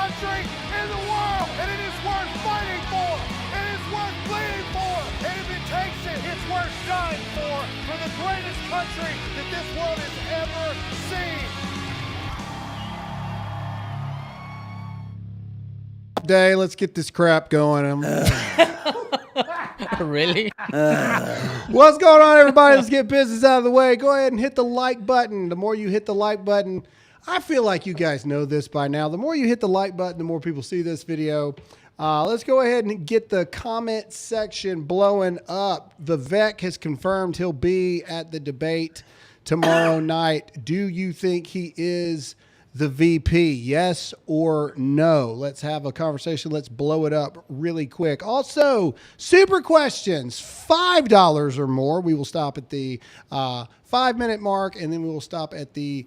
country in the world, and it is worth fighting for. It is worth bleeding for, and if it takes it, it's worth dying for the greatest country that this world has ever seen. Day, let's get this crap going. Really? What's going on, everybody? Let's get business out of the way. Go ahead and hit the like button. The more you hit the like button, I feel like you guys know this by now. The more you hit the like button, the more people see this video. Let's go ahead and get the comment section blowing up. Vivek has confirmed he'll be at the debate tomorrow night. Do you think he is the VP? Yes or no? Let's have a conversation. Let's blow it up really quick. Also, super questions, $5 or more. We will stop at the 5-minute mark, and then we will stop at the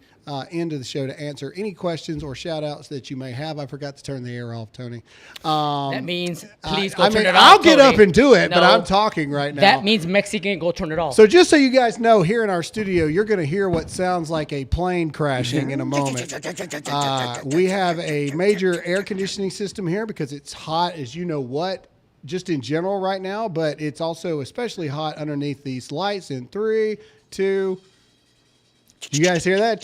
end of the show to answer any questions or shout outs that you may have. I forgot to turn the air off, Tony. That means please go turn it off. I'll get Tony. up and do it, No, but I'm talking right now. That means Mexican, go turn it off. So just so you guys know, here in our studio, you're going to hear what sounds like a plane crashing in a moment. We have a major air conditioning system here because it's hot as you know what, just in general right now, but it's also especially hot underneath these lights. In 3, 2, you guys hear that?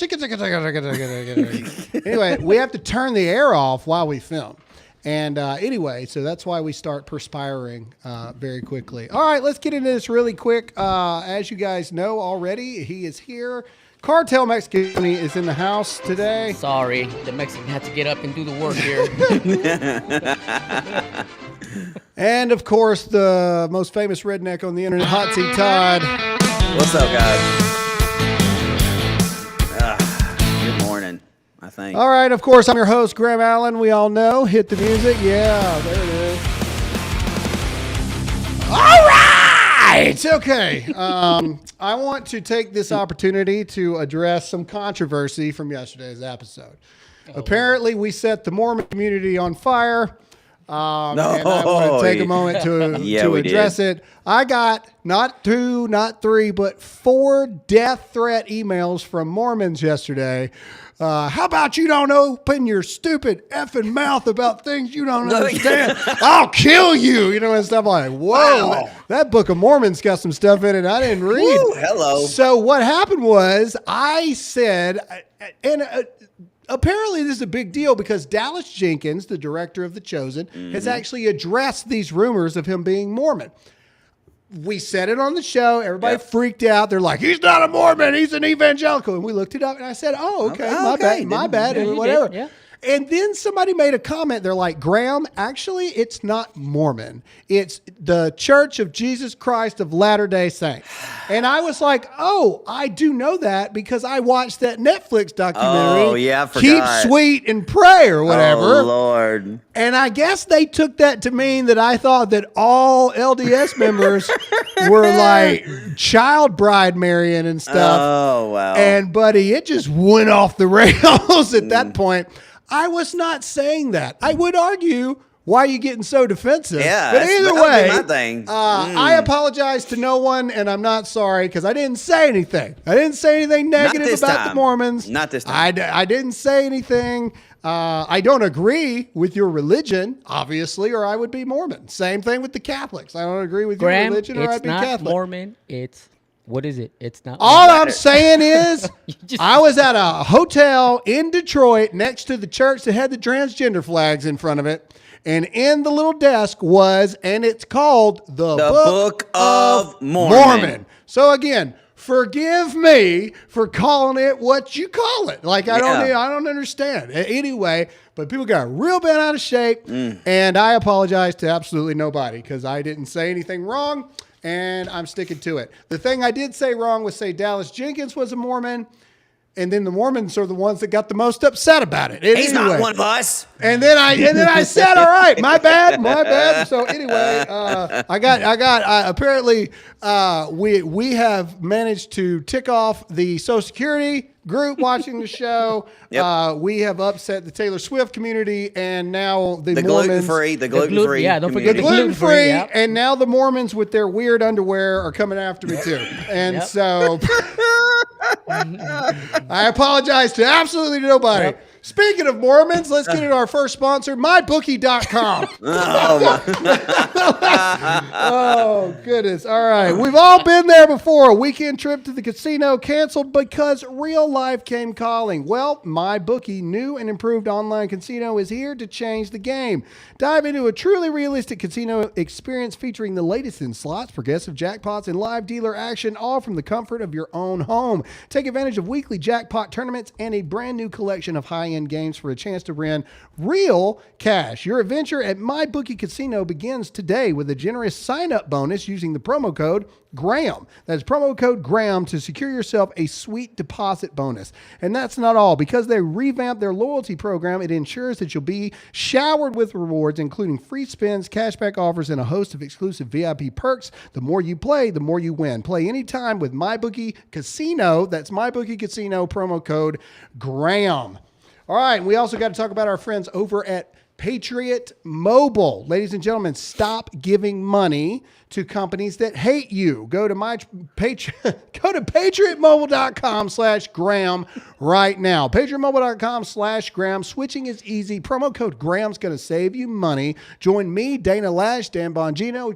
Anyway, we have to turn the air off while we film. And anyway, so that's why we start perspiring very quickly. All right, let's get into this really quick. As you guys know already, he is here. Cartel Mexican is in the house today. Sorry, the Mexican had to get up and do the work here. And, of course, the most famous redneck on the internet, Hot Seat Todd. What's up, guys? Good morning, I think. All right, of course, I'm your host, Graham Allen. We all know. Hit the music. Yeah, there it is. All right! Okay. I want to take this opportunity to address some controversy from yesterday's episode. Apparently, we set the Mormon community on fire. And I want to take a moment to address it. I got not 2, not 3, but 4 death threat emails from Mormons yesterday. How about you don't open your stupid effing mouth about things you don't understand? I'll kill you, and stuff like that. Whoa, wow. That Book of Mormon's got some stuff in it I didn't read. Woo, hello. So what happened was I said, apparently this is a big deal because Dallas Jenkins, the director of The Chosen, has actually addressed these rumors of him being Mormon. We said it on the show. Everybody freaked out. They're like, he's not a Mormon. He's an evangelical. And we looked it up and I said, oh, okay, my bad, and whatever. Yeah. And then somebody made a comment. They're like, Graham, actually, it's not Mormon. It's the Church of Jesus Christ of Latter-day Saints. And I was like, oh, I do know that because I watched that Netflix documentary. Oh, yeah, I forgot. Keep Sweet and Pray or whatever. Oh, Lord. And I guess they took that to mean that I thought that all LDS members were like child bride marrying and stuff. Oh, wow. And, buddy, it just went off the rails at that point. I was not saying that. I would argue, why are you getting so defensive? Yeah, but either way, my thing. I apologize to no one, and I'm not sorry because I didn't say anything. I didn't say anything negative about the Mormons. Not this time. I didn't say anything. I don't agree with your religion, obviously, or I would be Mormon. Same thing with the Catholics. I don't agree with your religion, or I'd be Catholic. It's not Mormon. What is it? It's not. All I'm saying is I was at a hotel in Detroit next to the church that had the transgender flags in front of it. And in the little desk and it's called the Book of Mormon. So again, forgive me for calling it what you call it. Like, I don't understand. Anyway, but people got real bent out of shape. And I apologize to absolutely nobody because I didn't say anything wrong. And I'm sticking to it. The thing I did say wrong was say Dallas Jenkins was a Mormon. And then the Mormons are the ones that got the most upset about it. He's not one of us. And then I said, all right, my bad. So anyway, apparently we have managed to tick off the Social Security group watching the show. We have upset the Taylor Swift community, and now the Mormons. The gluten-free. Yeah, don't forget the gluten-free. And now the Mormons with their weird underwear are coming after me too. And so I apologize to absolutely nobody. Speaking of Mormons, let's get into our first sponsor, MyBookie.com. Oh, goodness. All right. We've all been there before. A weekend trip to the casino canceled because real life came calling. Well, MyBookie, new and improved online casino, is here to change the game. Dive into a truly realistic casino experience featuring the latest in slots, progressive jackpots, and live dealer action, all from the comfort of your own home. Take advantage of weekly jackpot tournaments and a brand new collection of high-end games for a chance to win real cash. Your adventure at MyBookie Casino begins today with a generous sign-up bonus using the promo code GRAHAM. That's promo code GRAHAM to secure yourself a sweet deposit bonus. And that's not all. Because they revamped their loyalty program, it ensures that you'll be showered with rewards, including free spins, cashback offers, and a host of exclusive VIP perks. The more you play, the more you win. Play anytime with MyBookie Casino. That's MyBookie Casino, promo code GRAHAM. All right, we also got to talk about our friends over at Patriot Mobile. Ladies and gentlemen, stop giving money to companies that hate you. Go to patriotmobile.com/Graham right now. patriotmobile.com/Graham. Switching is easy. Promo code Graham's going to save you money. Join me, Dana Lash, Dan Bongino,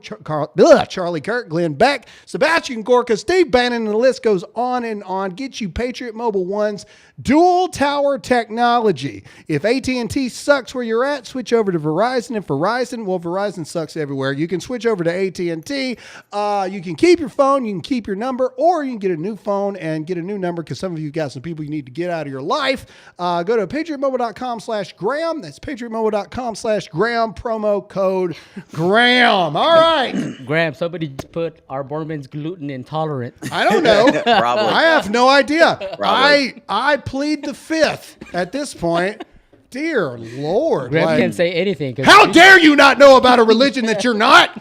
Charlie Kirk, Glenn Beck, Sebastian Gorka, Steve Bannon, and the list goes on and on. Get you Patriot Mobile One's dual tower technology. If AT&T sucks where you're at, switch over to Verizon. If Verizon sucks everywhere, you can switch over to AT&T. You can keep your phone, you can keep your number, or you can get a new phone and get a new number because some of you got some people you need to get out of your life. Go to patriotmobile.com/Graham. That's patriotmobile.com/Graham, promo code Graham. All right. Graham, somebody just put our Mormons gluten intolerant. I don't know. Probably. I have no idea. Probably. I plead the fifth at this point. Dear Lord. Graham can't say anything. How dare you not know about a religion that you're not?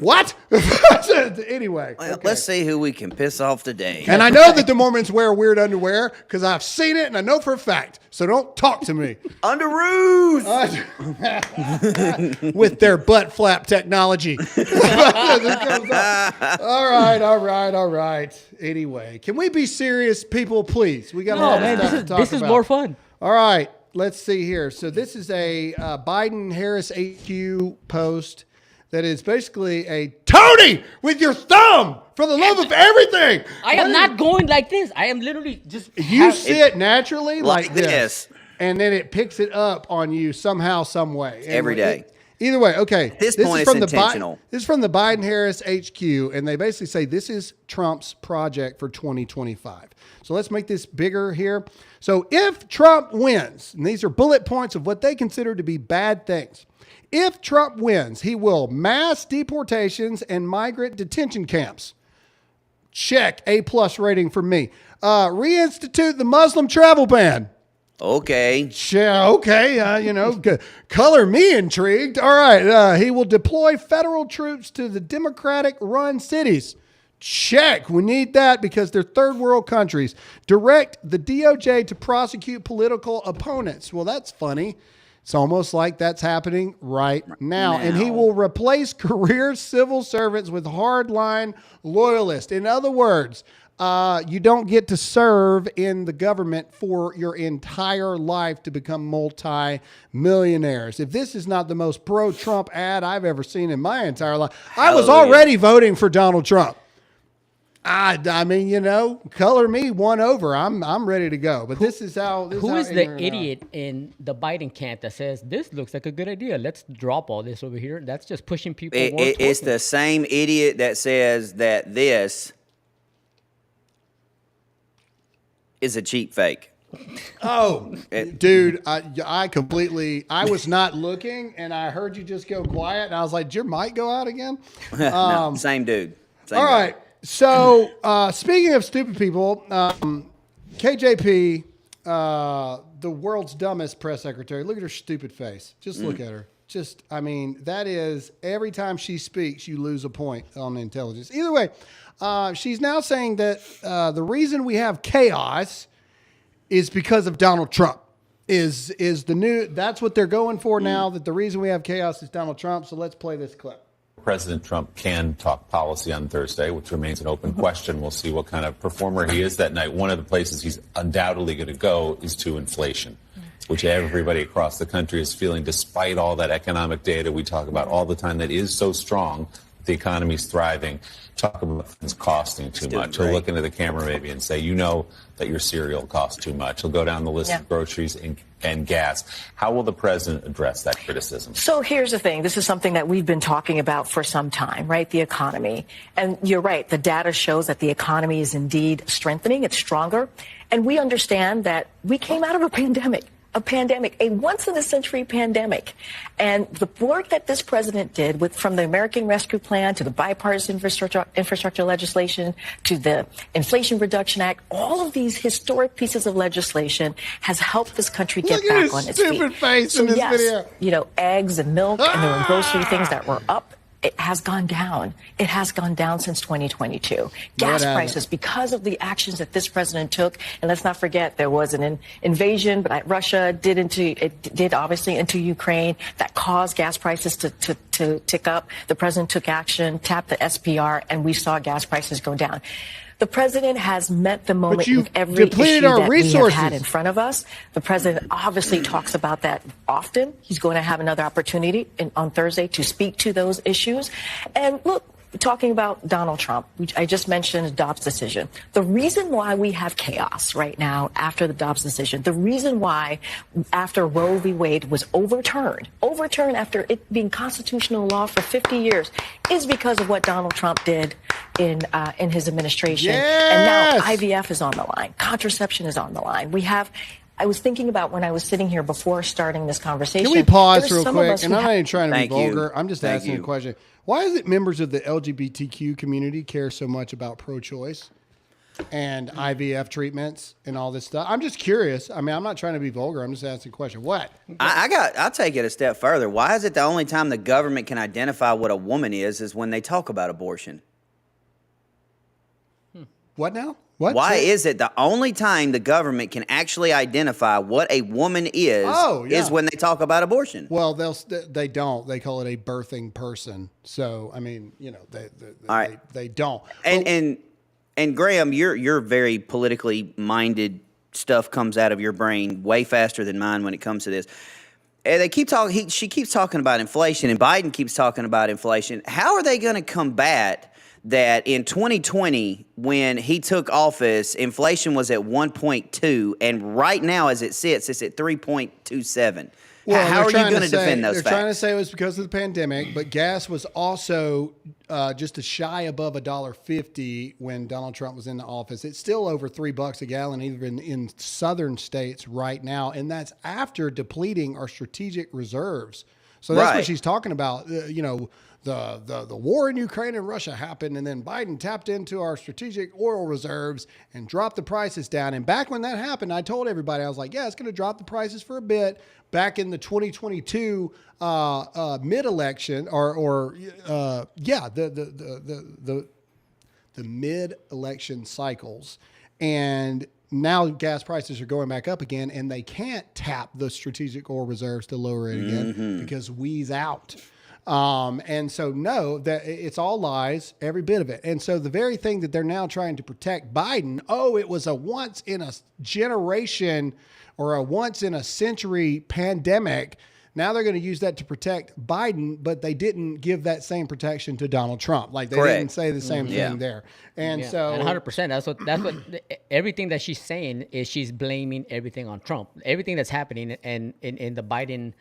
What? Anyway. Well, Okay. let's see who we can piss off today. And I know that the Mormons wear weird underwear because I've seen it and I know for a fact. So don't talk to me. Underoos! With their butt flap technology. All right. Anyway, can we be serious, people, please? We got a lot of stuff to talk this is about. more fun. All right, let's see here. So this is a Biden-Harris HQ post that is basically a Tony with your thumb for the love of everything. I am not going like this. I am literally just. You sit naturally like this. this. And then it picks it up on you somehow, some way. Every day. Either way, okay. At this point, it's intentional. This is from the Biden-Harris HQ, and they basically say this is Trump's project for 2025. So let's make this bigger here. So if Trump wins, and these are bullet points of what they consider to be bad things. If Trump wins, he will mass deportations and migrant detention camps. Check, A+ rating for me. Reinstitute the Muslim travel ban. Okay. Yeah, okay. Color me intrigued. All right. He will deploy federal troops to the Democratic-run cities. Check. We need that because they're third world countries. Direct the DOJ to prosecute political opponents. Well, that's funny. It's almost like that's happening right now. And he will replace career civil servants with hardline loyalists. In other words, you don't get to serve in the government for your entire life to become multi-millionaires. If this is not the most pro-Trump ad I've ever seen in my entire life, I was already voting for Donald Trump. I mean, color me one over. I'm ready to go. But this is how. Who is the idiot in the Biden camp that says this looks like a good idea? Let's drop all this over here. That's just pushing people. It's the same idiot that says that this is a cheap fake. Oh, dude, I was not looking, and I heard you just go quiet, and I was like, did your mic go out again? No, same dude. All right. So, speaking of stupid people, KJP, the world's dumbest press secretary, look at her stupid face. Just look at her. That is, every time she speaks, you lose a point on the intelligence. Either way, she's now saying that the reason we have chaos is because of Donald Trump. That's what they're going for now, that the reason we have chaos is Donald Trump. So let's play this clip. President Trump can talk policy on Thursday, which remains an open question. We'll see what kind of performer he is that night. One of the places he's undoubtedly going to go is to inflation. which everybody across the country is feeling despite all that economic data we talk about all the time that is so strong. The economy's thriving. Talk about things costing too much. He'll look into the camera maybe and say, you know that your cereal costs too much. He'll go down the list of groceries and gas. How will the president address that criticism? So here's the thing. This is something that we've been talking about for some time, right? The economy. And you're right. The data shows that the economy is indeed strengthening. It's stronger. And we understand that we came out of a pandemic, a once-in-a-century pandemic. And the work that this president did from the American Rescue Plan to the bipartisan infrastructure legislation to the Inflation Reduction Act, all of these historic pieces of legislation has helped this country get back on its feet. Look at his stupid face in this video. You know, eggs and milk and there were grocery things that were up. It has gone down. It has gone down since 2022. Gas prices, because of the actions that this president took, and let's not forget there was an invasion, but Russia did obviously into Ukraine that caused gas prices to tick up. The president took action, tapped the SPR, and we saw gas prices go down. The president has met the moment with every issue that we have had in front of us. The president obviously talks about that often. He's going to have another opportunity on Thursday to speak to those issues. And look, talking about Donald Trump, which I just mentioned the Dobbs decision. The reason why we have chaos right now after the Dobbs decision, the reason why after Roe v. Wade was overturned after it being constitutional law for 50 years, is because of what Donald Trump did in his administration. Yes! And now IVF is on the line. Contraception is on the line. I was thinking about when I was sitting here before starting this conversation. Can we pause real quick? And I'm not even trying to be vulgar. I'm just asking a question. Why is it members of the LGBTQ community care so much about pro-choice and IVF treatments and all this stuff? I'm just curious. I mean, I'm not trying to be vulgar. I'm just asking a question. What? I'll take it a step further. Why is it the only time the government can identify what a woman is when they talk about abortion? What now? What? Why is it the only time the government can actually identify what a woman is when they talk about abortion? Well, they don't. They call it a birthing person. So, I mean, you know, they don't. And Graham, you're very politically minded. Stuff comes out of your brain way faster than mine when it comes to this. And they keep talking. She keeps talking about inflation, and Biden keeps talking about inflation. How are they going to combat that in 2020, when he took office, inflation was at 1.2, and right now, as it sits, it's at 3.27. Well, how are you going to defend those facts? They're trying to say it was because of the pandemic, but gas was also just a shy above $1.50 when Donald Trump was in the office. It's still over $3 a gallon, even in southern states right now, and that's after depleting our strategic reserves. So that's what she's talking about. You know, the war in Ukraine and Russia happened, and then Biden tapped into our strategic oil reserves and dropped the prices down. And back when that happened, I told everybody, I was like, yeah, it's going to drop the prices for a bit. Back in the 2022 mid-election, the mid-election cycles, and now gas prices are going back up again, and they can't tap the strategic oil reserves to lower it again because we's out. And so, no, that it's all lies, every bit of it. And so the very thing that they're now trying to protect Biden, it was a once in a generation or a once in a century pandemic. Now they're going to use that to protect Biden, but they didn't give that same protection to Donald Trump. Like they didn't say the same thing there. And so, and 100%, that's what everything that she's saying is she's blaming everything on Trump. Everything that's happening in the Biden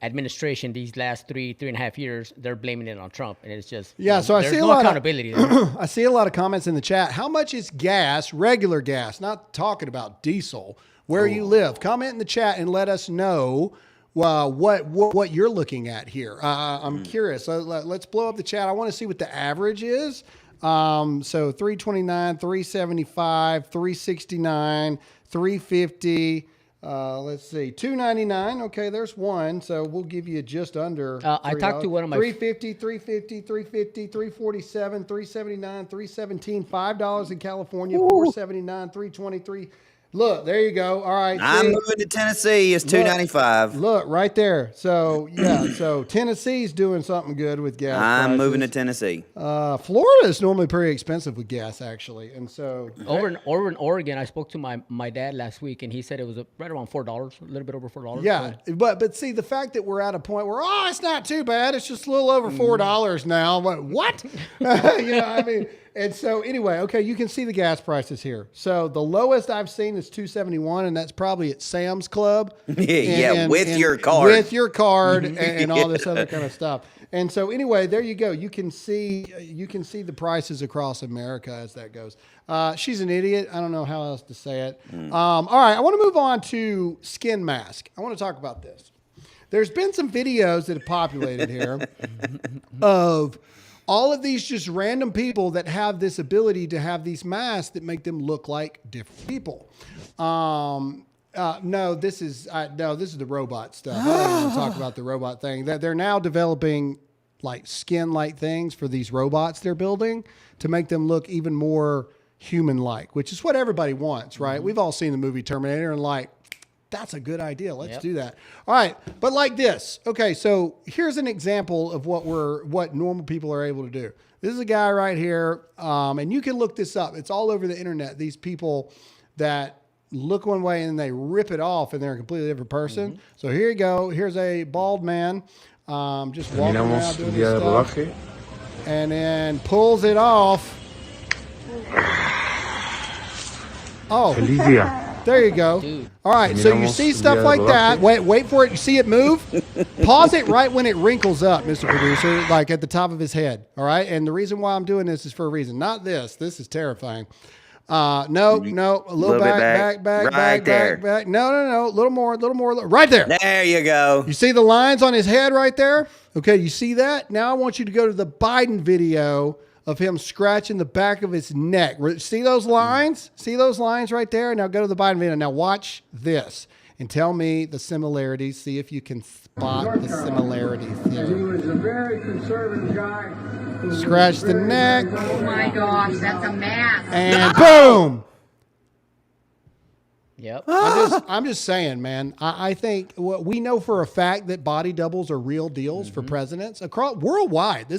administration these last 3.5 years, they're blaming it on Trump, and it's just so I see a no lot accountability. I see a lot of comments in the chat. How much is gas, regular gas, not talking about diesel, where you live? Comment in the chat and let us know what you're looking at here. I'm curious. So let's blow up the chat. I want to see what the average is. So 329, 375, 369, 350. Let's see, $2.99. Okay, there's one. So we'll give you just under. I talked to one of my $3.50, $3.50, $3.50, $3.47, $3.79, $3.17, $5 in California, $4.79, $3.23, Look, there you go. All right. I'm see? moving to Tennessee. It's $2.95. Look right there. So yeah, so Tennessee's doing something good with gas. I'm moving to prices. Tennessee. Florida is normally pretty expensive with gas, actually, and so Over in Oregon, I spoke to my dad last week, and he said it was right around $4, a little bit over $4. yeah. So- But see, the fact that we're at a point where it's not too bad. It's just a little over $4 now. But what? I mean. And so anyway, okay, you can see the gas prices here. So the lowest I've seen is $2.71, and that's probably at Sam's Club. With your card. With your card and all this other kind of stuff. And so anyway, there you go. You can see the prices across America as that goes. She's an idiot. I don't know how else to say it. All right, I want to move on to skin mask. I want to talk about this. There's been some videos that have populated here of all of these just random people that have this ability to have these masks that make them look like different people. No, this is the robot stuff. I don't want to talk about the robot thing. They're now developing like skin-like things for these robots they're building to make them look even more human-like, which is what everybody wants, right? Mm-hmm. We've all seen the movie Terminator and like, that's a good idea. Let's do that. All right. But like this. Okay. So here's an example of what normal people are able to do. This is a guy right here. And you can look this up. It's all over the internet. These people that look one way and they rip it off and they're a completely different person. Mm-hmm. So here you go. Here's a bald man. Just walking around doing this stuff. And then pulls it off. Oh. There you go. Dude. All right, so you see stuff like that. Wait for it. You see it move? Pause it right when it wrinkles up, Mr. Producer, like at the top of his head. All right? And the reason why I'm doing this is for a reason. Not this. This is terrifying. No. A little back. No. A little more. Right there. There you go. You see the lines on his head right there? Okay, you see that? Now I want you to go to the Biden video of him scratching the back of his neck. See those lines? See those lines right there? Now go to the Biden video. Now watch this and tell me the similarities. See if you can spot the similarities there. He was a very conservative guy. Scratch the neck. Oh my gosh, that's a mask. And boom. Yep. I'm just saying, man. I think we know for a fact that body doubles are real deals for presidents across worldwide.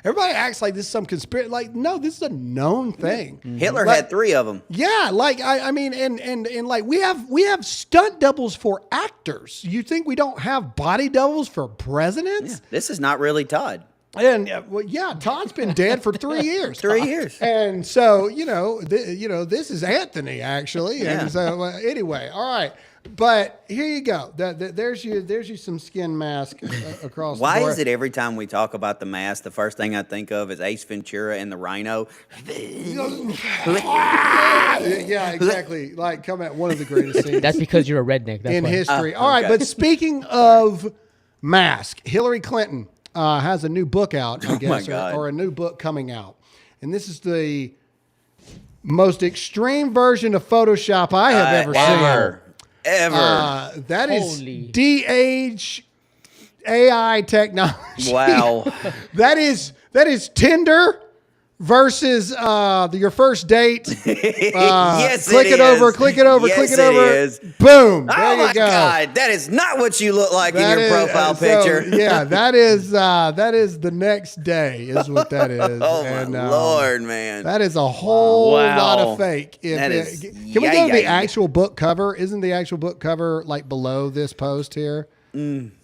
Everybody acts like this is some conspiracy. Like, no, this is a known thing. Hitler had 3 of them. Yeah, like I mean, and like we have stunt doubles for actors. You think we don't have body doubles for presidents? Yeah, this is not really Todd. And Todd's been dead for 3 years. 3 years. And so, this is Anthony actually. Yeah. And so anyway, all right. But here you go. There's you some skin mask across Why the board. is it every time we talk about the mask, the first thing I think of is Ace Ventura and the Rhino? Yeah, exactly. Like come at one of the greatest scenes That's because you're a redneck. That's in why. history. All right, but speaking of mask, Hillary Clinton has a new book out, I guess, or a new book coming out. And this is the most extreme version of Photoshop I have ever seen. Ever. That is de-age AI technology. Wow. That is Tinder versus your first date. Yes, click it over. Is. Boom. There Oh you my go. God, that is not what you look like in your profile picture. Yeah, that is the next day is what that is. Oh my Lord, man. That is a whole lot of fake. Can we go to the actual book cover? Isn't the actual book cover like below this post here?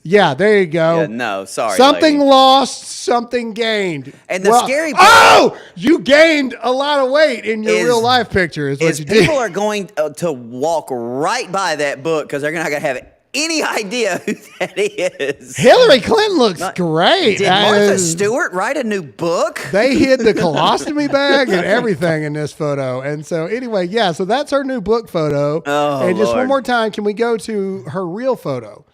Yeah, there you go. Yeah, no, sorry. Something lady. lost, something gained. And the scary part. Oh, you gained a lot of weight in your real life picture. Is what you did. People are going to walk right by that book because they're not going to have any idea who that is. Hillary Clinton looks great. Did Martha Stewart write a new book? They hid the colostomy bag and everything in this photo. And so anyway, yeah, so that's her new book photo. Oh, and just Lord. one more time, can we go to her real photo?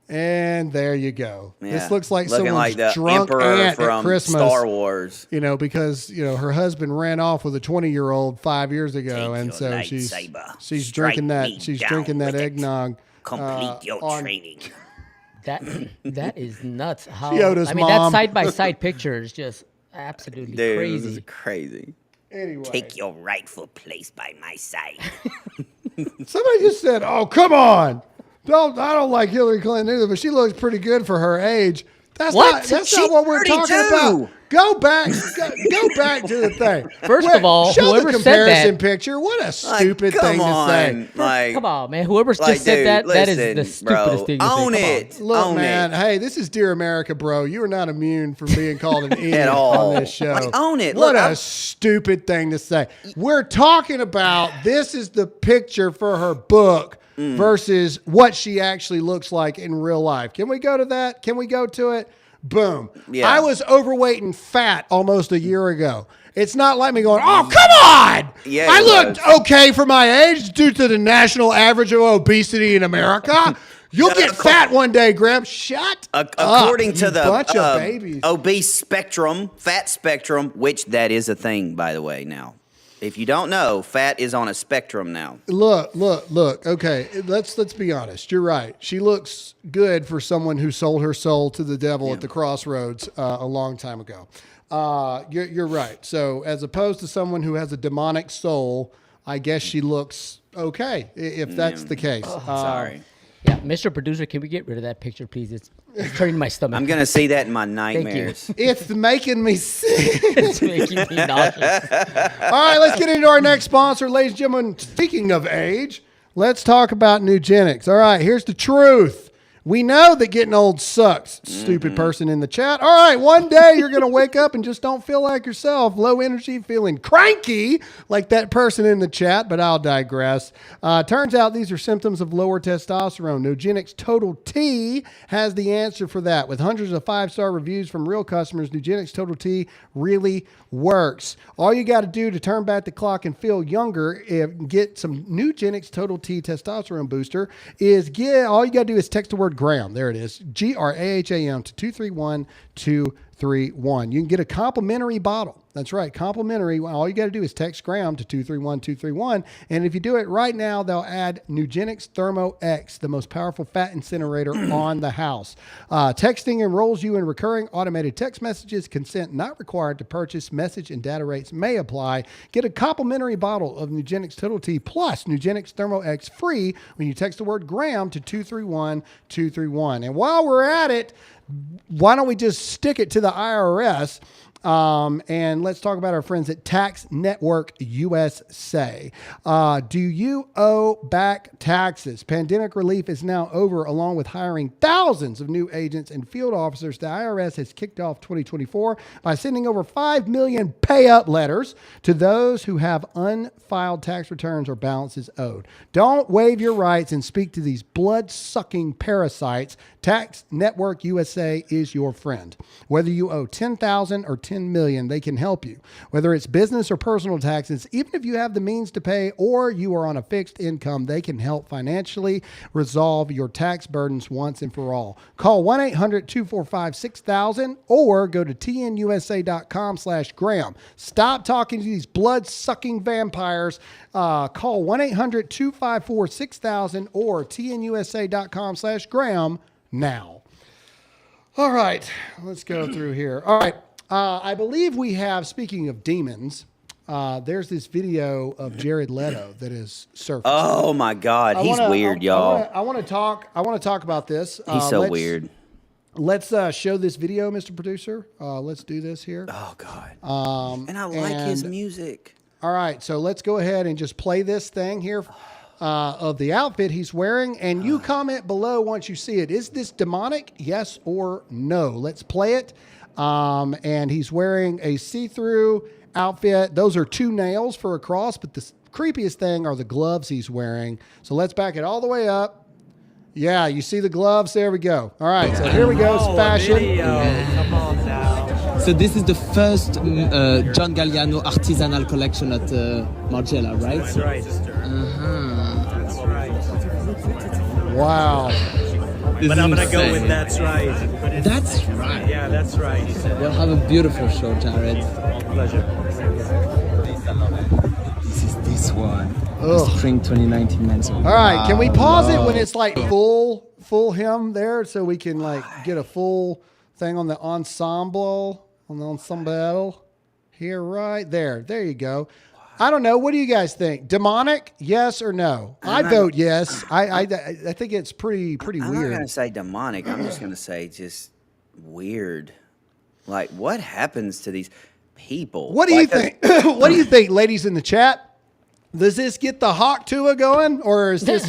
And there you go. Yeah. This looks like looking someone's like the drunk Emperor aunt from at Christmas. Star Wars. Because her husband ran off with a 20-year-old 5 years ago, Take and your so she's lightsaber. drinking that Strike me drinking down that with it. eggnog. Complete your training. That is nuts. How Yoda's I mean, mom. that side by side picture is just absolutely Dude, this is crazy. crazy. Anyway. Take your rightful place by my side. Somebody just said, "Oh, come on! I don't like Hillary Clinton either, but she looks pretty good for her age." That's What? not She's what we're 32. talking about. Go back to the thing. First of all, show whoever the said comparison that- picture. What a stupid come thing on. to say. Like, Come on, man. Whoever like, just said dude, that, that is listen, the stupidest bro. thing to say. Own Come it. Look, Own man. it. Hey, this is Dear America, bro. You are not immune from being called an idiot all. on this show. Like, own it. What Look, a stupid thing to say. We're talking about this is the picture for her book versus what she actually looks like in real life. Can we go to that? Can we go to it? Boom. Yeah. I was overweight and fat almost a year ago. It's not like me going, oh, come on. Yeah, I it looked was. okay for my age due to the national average of obesity in America. You'll get fat one day, Graham. Shut up. According to you the bunch of babies. obese spectrum, fat spectrum, which that is a thing, by the way, now. If you don't know, fat is on a spectrum now. Look. Okay, let's be honest. You're right. She looks good for someone who sold her soul to the devil at the crossroads a long time ago. You're right. So as opposed to someone who has a demonic soul, I guess she looks okay, if that's the case. Sorry. Yeah, Mr. Producer, can we get rid of that picture, please? It's turning my stomach. I'm going to see that in my nightmares. It's making me sick. It's making me nauseous. All right, let's get into our next sponsor, ladies and gentlemen. Speaking of age, let's talk about Nugenix. All right, here's the truth. We know that getting old sucks, stupid person in the chat. All right, one day you're going to wake up and just don't feel like yourself. Low energy, feeling cranky like that person in the chat, but I'll digress. Turns out these are symptoms of lower testosterone. Nugenix Total T has the answer for that. With hundreds of 5-star reviews from real customers, Nugenix Total T really works. All you got to do to turn back the clock and feel younger and get some Nugenix Total T testosterone booster is all you got to do is text the word Graham. There it is. GRAHAM to 231231. You can get a complimentary bottle. That's right. Complimentary. All you got to do is text Graham to 231231. And if you do it right now, they'll add Nugenix Thermo X, the most powerful fat incinerator on the house. Texting enrolls you in recurring automated text messages. Consent not required to purchase. Message and data rates may apply. Get a complimentary bottle of Nugenix Total T plus Nugenix Thermo X free when you text the word Graham to 231231. And while we're at it, why don't we just stick it to the IRS? And let's talk about our friends at Tax Network USA. Do you owe back taxes? Pandemic relief is now over, along with hiring thousands of new agents and field officers. The IRS has kicked off 2024 by sending over 5 million pay-up letters to those who have unfiled tax returns or balances owed. Don't waive your rights and speak to these blood-sucking parasites. Tax Network USA is your friend. Whether you owe $10,000 or $10 million, they can help you. Whether it's business or personal taxes, even if you have the means to pay or you are on a fixed income, they can help financially resolve your tax burdens once and for all. Call 1-800-245-6000 or go to tnusa.com/Graham. Stop talking to these blood-sucking vampires. Call 1-800-254-6000 or tnusa.com/Graham now. All right, let's go through here. All right. I believe we have, speaking of demons, there's this video of Jared Leto that is surfaced. Oh my God, he's weird, y'all. I want to talk about this. He's so weird. Let's show this video, Mr. Producer. Let's do this here. Oh God. And I like his music. All right, so let's go ahead and just play this thing here of the outfit he's wearing, and you comment below once you see it. Is this demonic? Yes or no? Let's play it. And he's wearing a see-through outfit. Those are 2 nails for a cross, but the creepiest thing are the gloves he's wearing. So let's back it all the way up. Yeah, you see the gloves? There we go. All right, so here we go. It's fashion. Come on now. So this is the first John Galliano artisanal collection at Margiela, right? That's right. That's right. Wow. But I'm going to go with that's right. That's right. Yeah, that's right. You'll have a beautiful show, Jared. Pleasure. This is this one. Ugh. Spring 2019 men's. All right, can we pause it when it's like full him there so we can like get a full thing on the ensemble, here right there. There you go. I don't know. What do you guys think? Demonic? Yes or no? I vote yes. I think it's pretty weird. I'm not gonna say demonic. I'm just gonna say just weird. Like, what happens to these people? What do you think? What do you think, ladies in the chat? Does this get the Hawk Tua going, or is this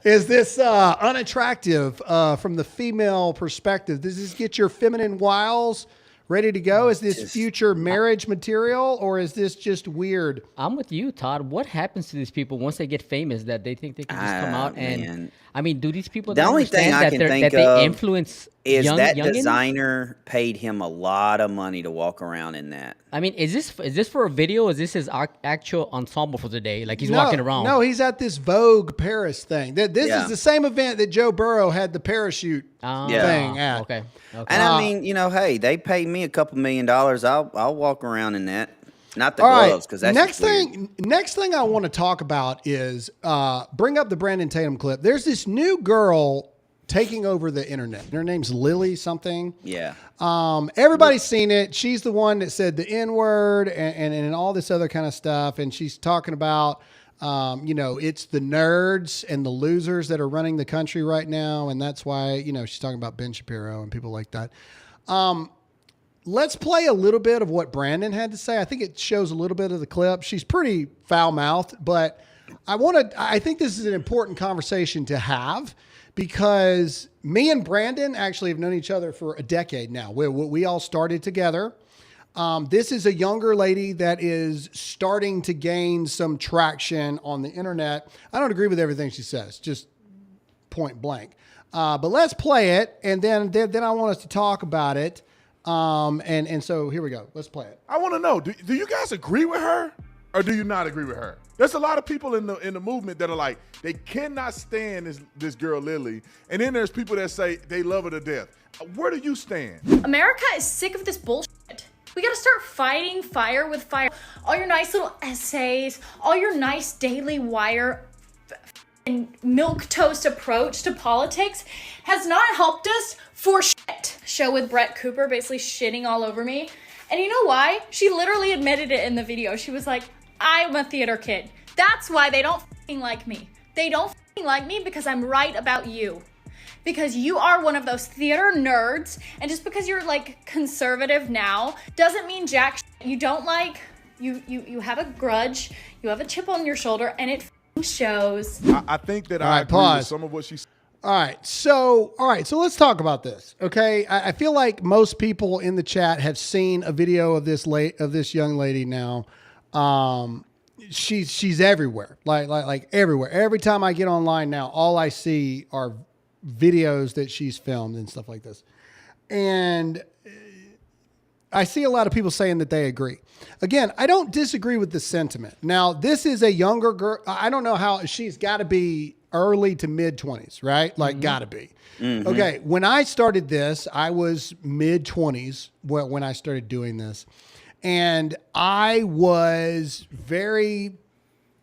is this unattractive from the female perspective? Does this get your feminine wiles ready to go? Is this future marriage material, or is this just weird? I'm with you, Todd. What happens to these people once they get famous that they think they can just come out and? I mean, do these people? The only thing I can think they influence is that youngins? designer paid him a lot of money to walk around in that. I mean, is this for a video? Or is this his actual ensemble for the day? Like he's walking around? No, he's at this Vogue Paris thing. This is the same event that Joe Burrow had the parachute thing at. Okay. And I mean, hey, they paid me a couple $1 million. I'll walk around in that. Not the All gloves, because right. that's next thing I want to talk about is bring up the Brandon Tatum clip. There's this new girl taking over the internet. Her name's Lily something. Yeah. Everybody's seen it. She's the one that said the N-word and all this other kind of stuff. And she's talking about, it's the nerds and the losers that are running the country right now. And that's why, she's talking about Ben Shapiro and people like that. Let's play a little bit of what Brandon had to say. I think it shows a little bit of the clip. She's pretty foul-mouthed, but I think this is an important conversation to have because me and Brandon actually have known each other for a decade now. We all started together. This is a younger lady that is starting to gain some traction on the internet. I don't agree with everything she says, just point blank. But let's play it, and then I want us to talk about it. And so here we go. Let's play it. I want to know, do you guys agree with her or do you not agree with her? There's a lot of people in the movement that are like, they cannot stand this girl Lily. And then there's people that say they love her to death. Where do you stand? America is sick of this bullshit. We got to start fighting fire with fire. All your nice little essays, all your nice Daily Wire and milquetoast approach to politics has not helped us for shit. Show with Brett Cooper basically shitting all over me. And you know why? She literally admitted it in the video. She was like, I'm a theater kid. That's why they don't f***ing like me. They don't f***ing like me because I'm right about you. Because you are one of those theater nerds. And just because you're like conservative now doesn't mean jack shit. You don't like, you have a grudge. You have a chip on your shoulder and it f***ing shows. I think that I agree with some of what she said. All right, so let's talk about this. Okay, I feel like most people in the chat have seen a video of this young lady now. She's everywhere, like everywhere. Every time I get online now, all I see are videos that she's filmed and stuff like this. And I see a lot of people saying that they agree. Again, I don't disagree with the sentiment. Now, this is a younger girl. I don't know how she's got to be early to mid 20s, right? Like gotta be. Mm-hmm. Okay. When I started this, I was mid 20s when I started doing this, and I was very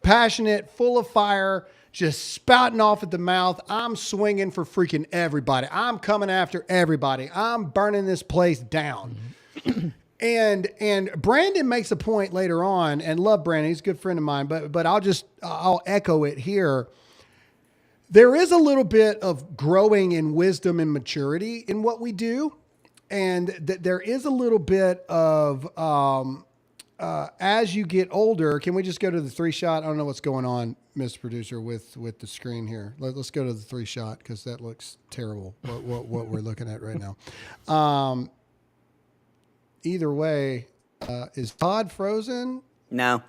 passionate, full of fire, just spouting off at the mouth. I'm swinging for freaking everybody. I'm coming after everybody. I'm burning this place down. And Brandon makes a point later on, and love Brandon. He's a good friend of mine, but I'll echo it here. There is a little bit of growing in wisdom and maturity in what we do. And there is a little bit of, as you get older, can we just go to the 3-shot? I don't know what's going on, Mr. Producer, with the screen here. Let's go to the 3-shot because that looks terrible, what we're looking at right now. Either way, is Todd frozen? No.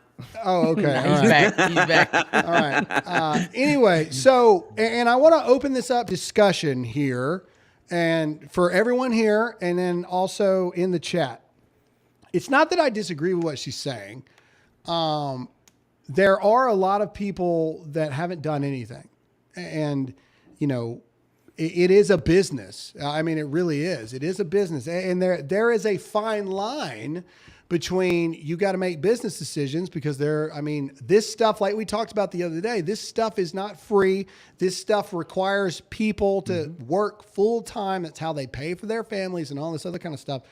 Oh, okay. He's back. He's back. All right. Anyway, so, and I want to open this up discussion here and for everyone here and then also in the chat. It's not that I disagree with what she's saying. There are a lot of people that haven't done anything. And, it is a business. I mean, it really is. It is a business. And there is a fine line between you got to make business decisions because this stuff, like we talked about the other day, this stuff is not free. This stuff requires people to work full time. That's how they pay for their families and all this other kind of stuff.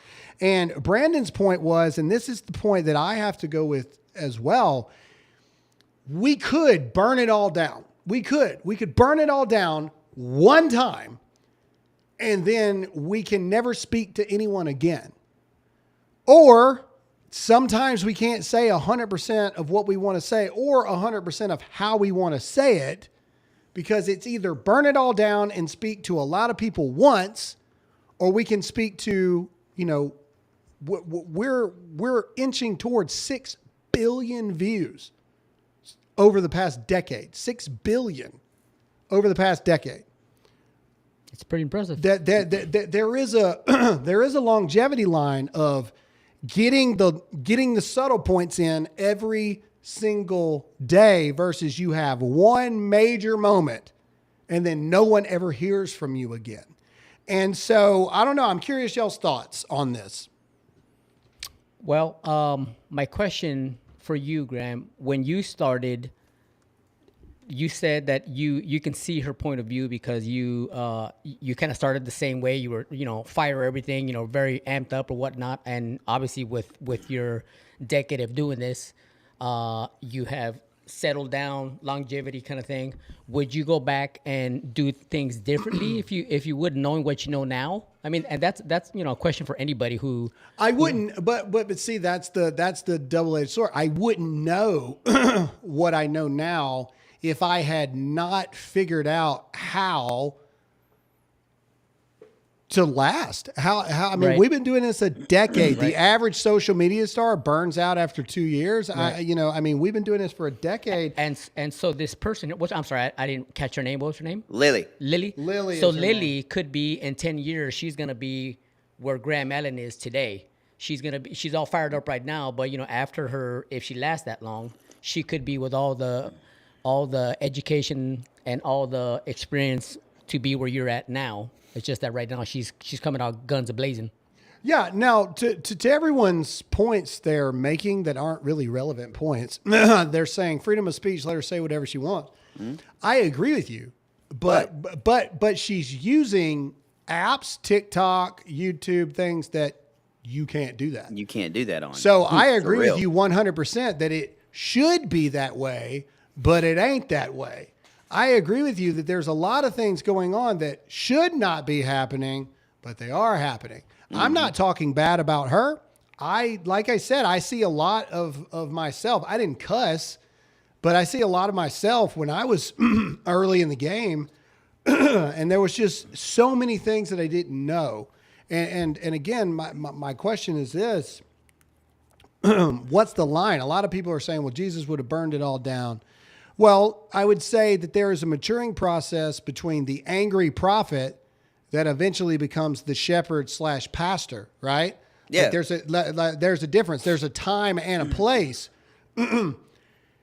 And Brandon's point was, and this is the point that I have to go with as well, we could burn it all down. We could burn it all down one time, and then we can never speak to anyone again. Or sometimes we can't say 100% of what we want to say or 100% of how we want to say it, because it's either burn it all down and speak to a lot of people once, or we can speak to, we're inching towards 6 billion views over the past decade. 6 billion over the past decade. It's pretty impressive. There is a longevity line of getting the subtle points in every single day versus you have one major moment and then no one ever hears from you again. And so I don't know. I'm curious y'all's thoughts on this. Well, my question for you, Graham, when you started, you said that you can see her point of view because you kind of started the same way. You were, fire everything, very amped up or whatnot. And obviously with your decade of doing this, you have settled down, longevity kind of thing. Would you go back and do things differently if you would, knowing what you know now? I mean, and that's a question for anybody who I wouldn't, but see, that's the double-edged sword. I wouldn't know what I know now if I had not figured out how to last. Right. We've been doing this a decade. Right. The average social media star burns out after 2 years. Right. We've been doing this for a decade. And so this person, I'm sorry, I didn't catch her name. What was her name? Lily. Lily. So Lily could be in 10 years. She's gonna be where Graham Allen is today. She's all fired up right now, but after her, if she lasts that long, she could be with all the education and all the experience to be where you're at now. It's just that right now she's coming out guns a-blazing. Yeah. Now, to everyone's points they're making that aren't really relevant points, they're saying freedom of speech, let her say whatever she wants. Mm-hmm. I agree with you, but she's using apps, TikTok, YouTube, things that you can't do that. You can't do that on. So I agree with you 100% that it should be that way, but it ain't that way. I agree with you that there's a lot of things going on that should not be happening, but they are happening. Mm-hmm. I'm not talking bad about her. Like I said, I see a lot of myself. I didn't cuss, but I see a lot of myself when I was early in the game, and there was just so many things that I didn't know. And again, my question is this. What's the line? A lot of people are saying, well, Jesus would have burned it all down. Well, I would say that there is a maturing process between the angry prophet that eventually becomes the shepherd / pastor, right? Yeah. Like there's a difference. There's a time and a place. And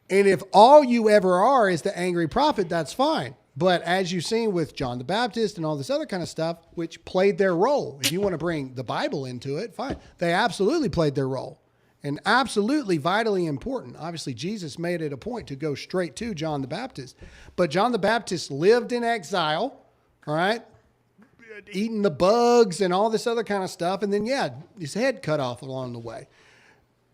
if all you ever are is the angry prophet, that's fine. But as you've seen with John the Baptist and all this other kind of stuff, which played their role, if you want to bring the Bible into it, fine. They absolutely played their role. And absolutely vitally important. Obviously, Jesus made it a point to go straight to John the Baptist. But John the Baptist lived in exile, all right, eating the bugs and all this other kind of stuff. And then, his head cut off along the way.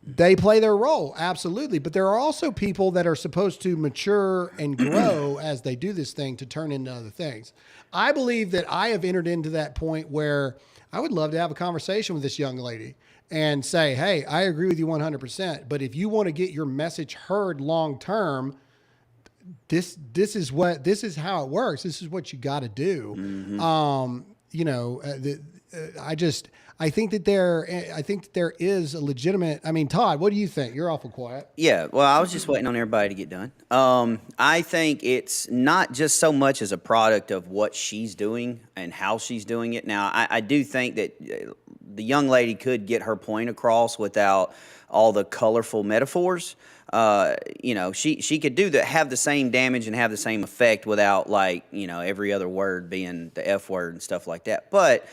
They play their role, absolutely. But there are also people that are supposed to mature and grow as they do this thing to turn into other things. I believe that I have entered into that point where I would love to have a conversation with this young lady and say, hey, I agree with you 100%. But if you want to get your message heard long term, this is how it works. This is what you got to do. Mm-hmm. I think that there is a legitimate. I mean, Todd, what do you think? You're awful quiet. Yeah, well, I was just waiting on everybody to get done. I think it's not just so much as a product of what she's doing and how she's doing it. Now, I do think that the young lady could get her point across without all the colorful metaphors. She could have the same damage and have the same effect without every other word being the F word and stuff like that. But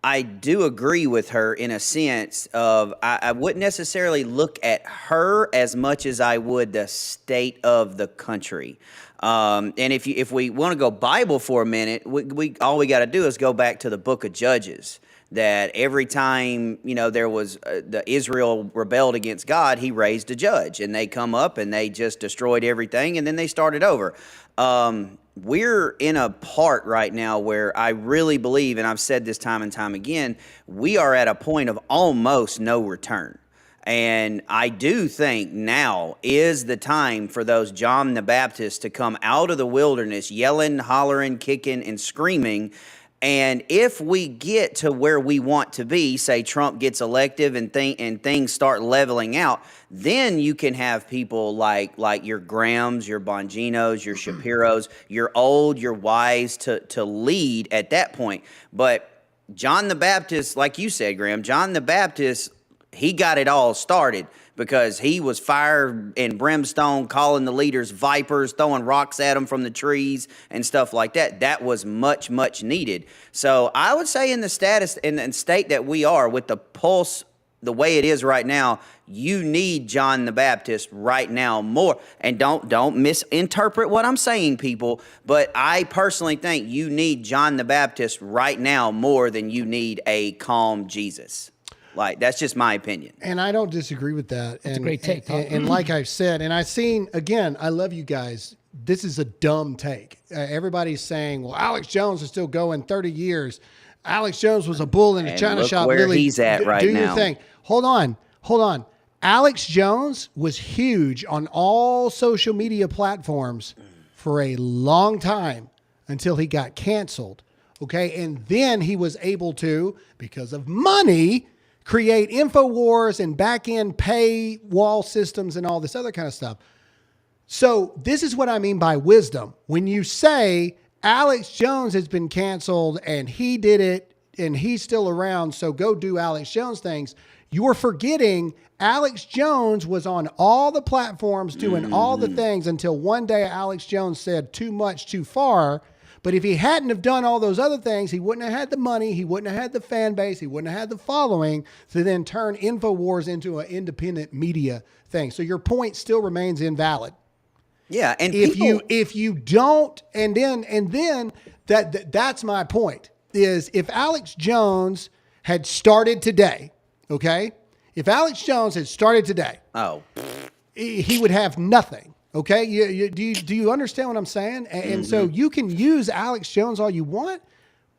I do agree with her in a sense of I wouldn't necessarily look at her as much as I would the state of the country. And if we want to go Bible for a minute, we all we got to do is go back to the book of Judges. That every time, there was the Israel rebelled against God, he raised a judge, and they come up and they just destroyed everything, and then they started over. We're in a part right now where I really believe, and I've said this time and time again, we are at a point of almost no return. And I do think now is the time for those John the Baptist to come out of the wilderness, yelling, hollering, kicking, and screaming. And if we get to where we want to be, say Trump gets elected and things start leveling out, then you can have people like your Grahams, your Bonginos, your Shapiros, your old, your wise to lead at that point. But John the Baptist, like you said, Graham, John the Baptist, he got it all started because he was fire and brimstone, calling the leaders vipers, throwing rocks at them from the trees and stuff like that. That was much, much needed. So I would say in the status and state that we are with the pulse, the way it is right now, you need John the Baptist right now more. And don't misinterpret what I'm saying, people. But I personally think you need John the Baptist right now more than you need a calm Jesus. Like, that's just my opinion. And I don't disagree with that. It's a great take. And like I've said, and I've seen, again, I love you guys. This is a dumb take. Everybody's saying, well, Alex Jones is still going 30 years. Alex Jones was a bull in a china shop. Where Lily, he's at right do now. your thing. Hold on. Alex Jones was huge on all social media platforms for a long time until he got canceled. Okay. And then he was able to, because of money, create InfoWars and back-end paywall systems and all this other kind of stuff. So this is what I mean by wisdom. When you say Alex Jones has been canceled and he did it and he's still around, so go do Alex Jones things, you're forgetting Alex Jones was on all the platforms doing all the things until one day Alex Jones said too much, too far. But if he hadn't have done all those other things, he wouldn't have had the money, he wouldn't have had the fan base, he wouldn't have had the following to then turn InfoWars into an independent media thing. So your point still remains invalid. Yeah, and if you don't, and then that's my point, is if Alex Jones had started today, okay? If Alex Jones had started today, he would have nothing. Okay, do you understand what I'm saying? And so you can use Alex Jones all you want,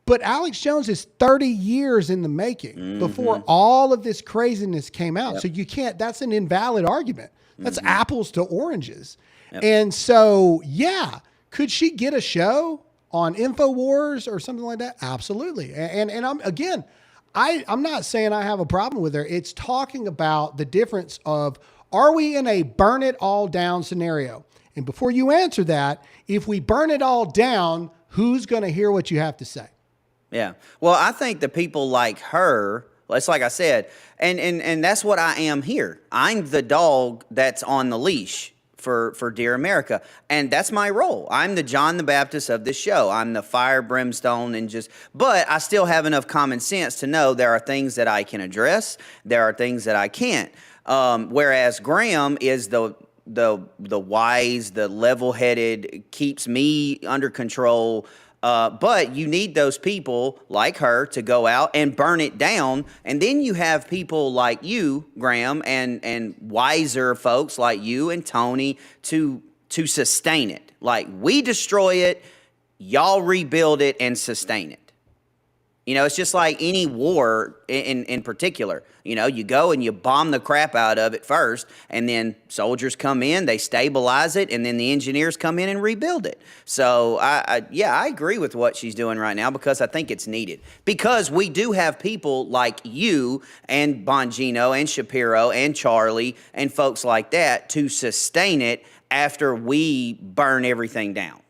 but Alex Jones is 30 years in the making before all of this craziness came out. Yep. So you can't, that's an invalid argument. That's apples to oranges. Yep. And so, yeah, could she get a show on InfoWars or something like that? Absolutely. And I'm not saying I have a problem with her. It's talking about the difference of, are we in a burn it all down scenario? And before you answer that, if we burn it all down, who's going to hear what you have to say? Yeah. Well, I think the people like her, it's like I said, and that's what I am here. I'm the dog that's on the leash for Dear America. And that's my role. I'm the John the Baptist of this show. I'm the fire, brimstone, but I still have enough common sense to know there are things that I can address. There are things that I can't. Whereas Graham is the wise, the level-headed, keeps me under control. But you need those people like her to go out and burn it down. And then you have people like you, Graham, and wiser folks like you and Tony to sustain it. Like, we destroy it, y'all rebuild it and sustain it. You know, it's just like any war in particular. You know, you go and you bomb the crap out of it first, and then soldiers come in, they stabilize it, and then the engineers come in and rebuild it. So, I agree with what she's doing right now because I think it's needed. Because we do have people like you and Bongino and Shapiro and Charlie and folks like that to sustain it after we burn everything down.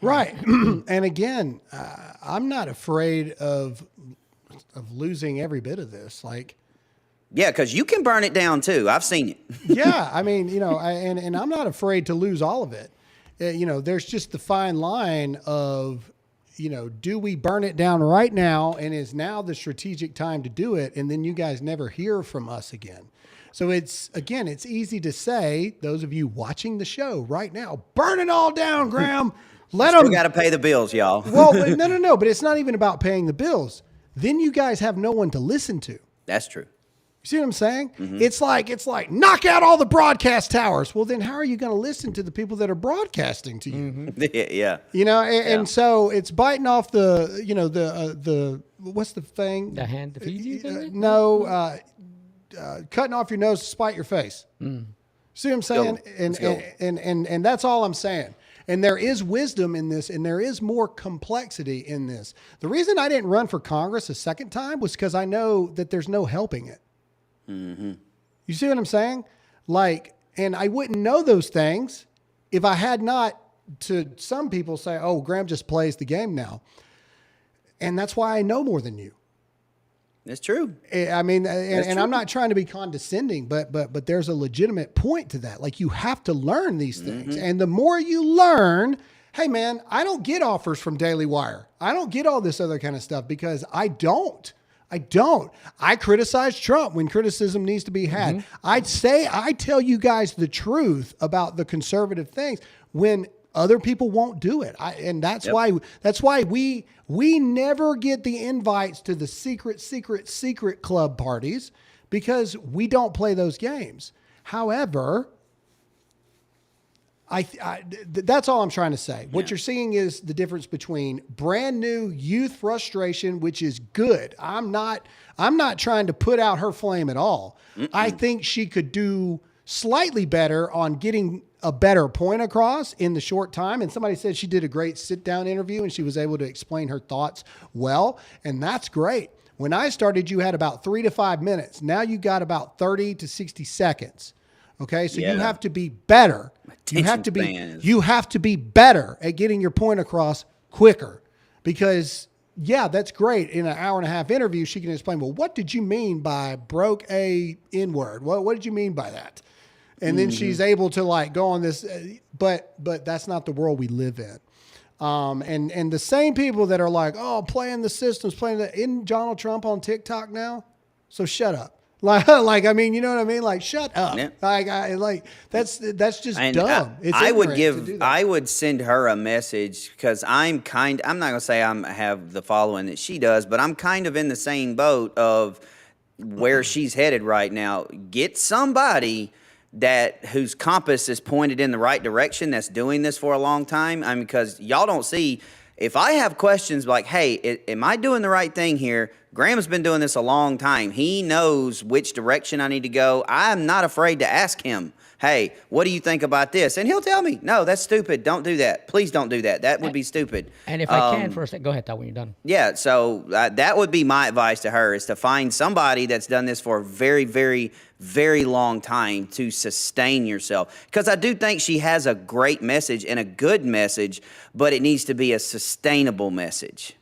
Right. And again, I'm not afraid of losing every bit of this. Like, yeah, because you can burn it down too. I've seen it. Yeah. I mean, you know, and I'm not afraid to lose all of it. You know, there's just the fine line of, do we burn it down right now? And is now the strategic time to do it? And then you guys never hear from us again. So it's easy to say, those of you watching the show right now, burn it all down, Graham. Let them. We got to pay the bills, y'all. Well, no. But it's not even about paying the bills. Then you guys have no one to listen to. That's true. You see what I'm saying? Mm-hmm. It's like knock out all the broadcast towers. Well, then how are you going to listen to the people that are broadcasting to you? Mm-hmm. Yeah. And so it's biting off the what's the thing? The hand that feeds you? No, cutting off your nose to spite your face. Mm. See what I'm saying? And that's all I'm saying. And there is wisdom in this, and there is more complexity in this. The reason I didn't run for Congress a second time was because I know that there's no helping it. Mm-hmm. You see what I'm saying? And I wouldn't know those things if I had not, to some people say, oh, Graham just plays the game now. And that's why I know more than you. That's true. I mean, and I'm not trying to be condescending, but there's a legitimate point to that. Like, you have to learn these things. Mm-hmm. And the more you learn, hey man, I don't get offers from Daily Wire. I don't get all this other kind of stuff because I don't. I criticize Trump when criticism needs to be had. Mm-hmm. I tell you guys the truth about the conservative things when other people won't do it. That's why we never get the invites to the secret club parties, because we don't play those games. However, that's all I'm trying to say. What you're seeing is the difference between brand new youth frustration, which is good. I'm not trying to put out her flame at all. Mm-mm. I think she could do slightly better on getting a better point across in the short time. And somebody said she did a great sit down interview and she was able to explain her thoughts well. And that's great. When I started, you had about 3 to 5 minutes. Now you got about 30 to 60 seconds. Okay. So you have to be better. You have to be better at getting your point across quicker, because that's great. In an hour and a half interview, she can explain, well, what did you mean by broke a N-word? What did you mean by that? And then she's able to go on this, but that's not the world we live in. And the same people that are like, oh, playing the systems, isn't Donald Trump on TikTok now? So shut up. I mean, you know what I mean? Shut up. Yeah. That's just dumb. I would send her a message, because I'm not going to say I have the following that she does, but I'm kind of in the same boat of where she's headed right now. Get somebody whose compass is pointed in the right direction, that's doing this for a long time. I mean, because y'all don't see, if I have questions like, hey, am I doing the right thing here? Graham's been doing this a long time. He knows which direction I need to go. I'm not afraid to ask him, hey, what do you think about this? And he'll tell me, no, that's stupid. Don't do that. Please don't do that. That would be stupid. And if I can for a second, go ahead, Todd, when you're done. Yeah, so that would be my advice to her, is to find somebody that's done this for a very, very, very long time to sustain yourself. Because I do think she has a great message and a good message, but it needs to be a sustainable message.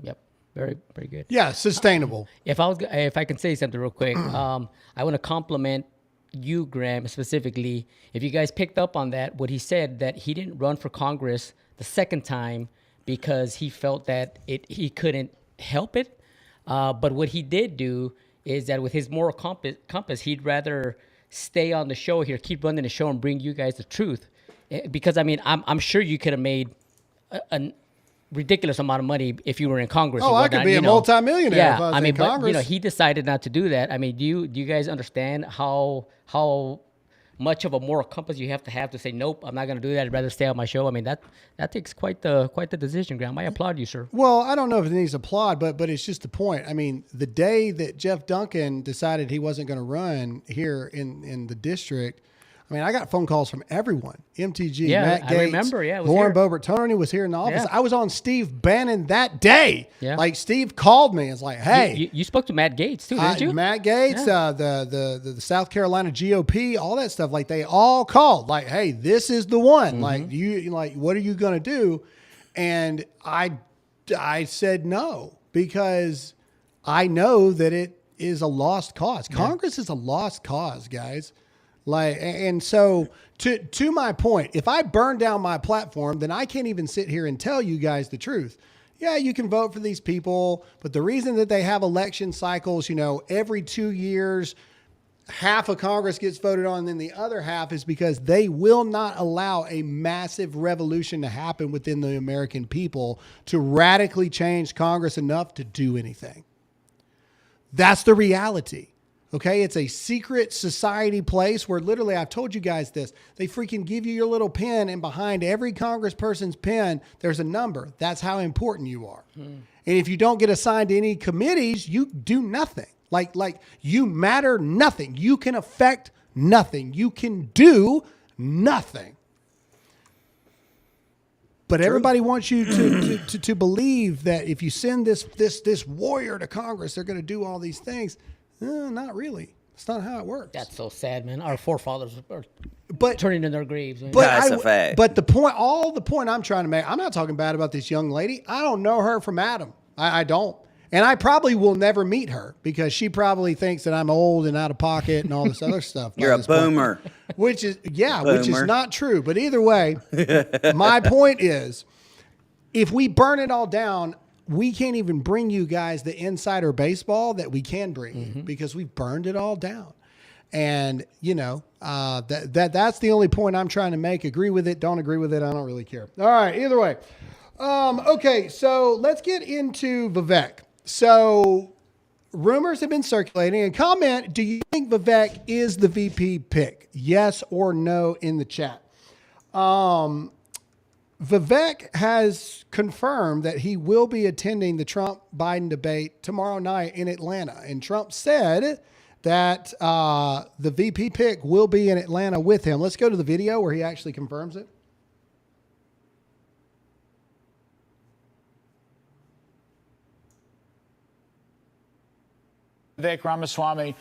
Yep. Very, very good. Yeah, sustainable. If I can say something real quick, I want to compliment you, Graham, specifically. If you guys picked up on that, what he said, that he didn't run for Congress the second time because he felt that he couldn't help it. But what he did do is that with his moral compass, he'd rather stay on the show here, keep running the show, and bring you guys the truth. Because I mean, I'm sure you could have made a ridiculous amount of money if you were in Congress. Oh, I could be a multimillionaire if I was in Congress. But he decided not to do that. I mean, do you guys understand how much of a moral compass you have to say, nope, I'm not going to do that. I'd rather stay on my show. I mean, that takes quite the decision, Graham. I applaud you, sir. Well, I don't know if it needs applaud, but it's just the point. I mean, the day that Jeff Duncan decided he wasn't going to run here in the district, I mean, I got phone calls from everyone. MTG, Matt Gaetz, I remember, Lauren Boebert. Tony was here in the office. Yeah. I was on Steve Bannon that day. Yeah. Steve called me. It's like, hey. You spoke to Matt Gaetz too, didn't you? Matt Gaetz, the South Carolina GOP, all that stuff. They all called. Hey, this is the one. Mm-hmm. What are you going to do? And I said no, because I know that it is a lost cause. Yeah. Congress is a lost cause, guys. And so to my point, if I burn down my platform, then I can't even sit here and tell you guys the truth. yeah, you can vote for these people, but the reason that they have election cycles, every 2 years, half of Congress gets voted on, and then the other half is because they will not allow a massive revolution to happen within the American people to radically change Congress enough to do anything. That's the reality. Okay, it's a secret society place where literally, I've told you guys this, they freaking give you your little pen, and behind every congressperson's pen, there's a number. That's how important you are. And if you don't get assigned to any committees, you do nothing. Like you matter nothing. You can affect nothing. You can do nothing. But everybody wants you to believe that if you send this warrior to Congress, they're going to do all these things. Not really. It's not how it works. That's so sad, man. Our forefathers are turning in their graves. Man. That's a fact. But the point I'm trying to make, I'm not talking bad about this young lady. I don't know her from Adam. I don't. And I probably will never meet her because she probably thinks that I'm old and out of pocket and all this other stuff. You're a boomer. Which is not true. But either way, my point is, if we burn it all down, we can't even bring you guys the insider baseball that we can bring you because we've burned it all down. And, that's the only point I'm trying to make. Agree with it, don't agree with it, I don't really care. All right, either way. Okay, so let's get into Vivek. So rumors have been circulating, and comment, do you think Vivek is the VP pick? Yes or no in the chat. Vivek has confirmed that he will be attending the Trump-Biden debate tomorrow night in Atlanta. And Trump said that the VP pick will be in Atlanta with him. Let's go to the video where he actually confirms it. Vivek Ramaswamy,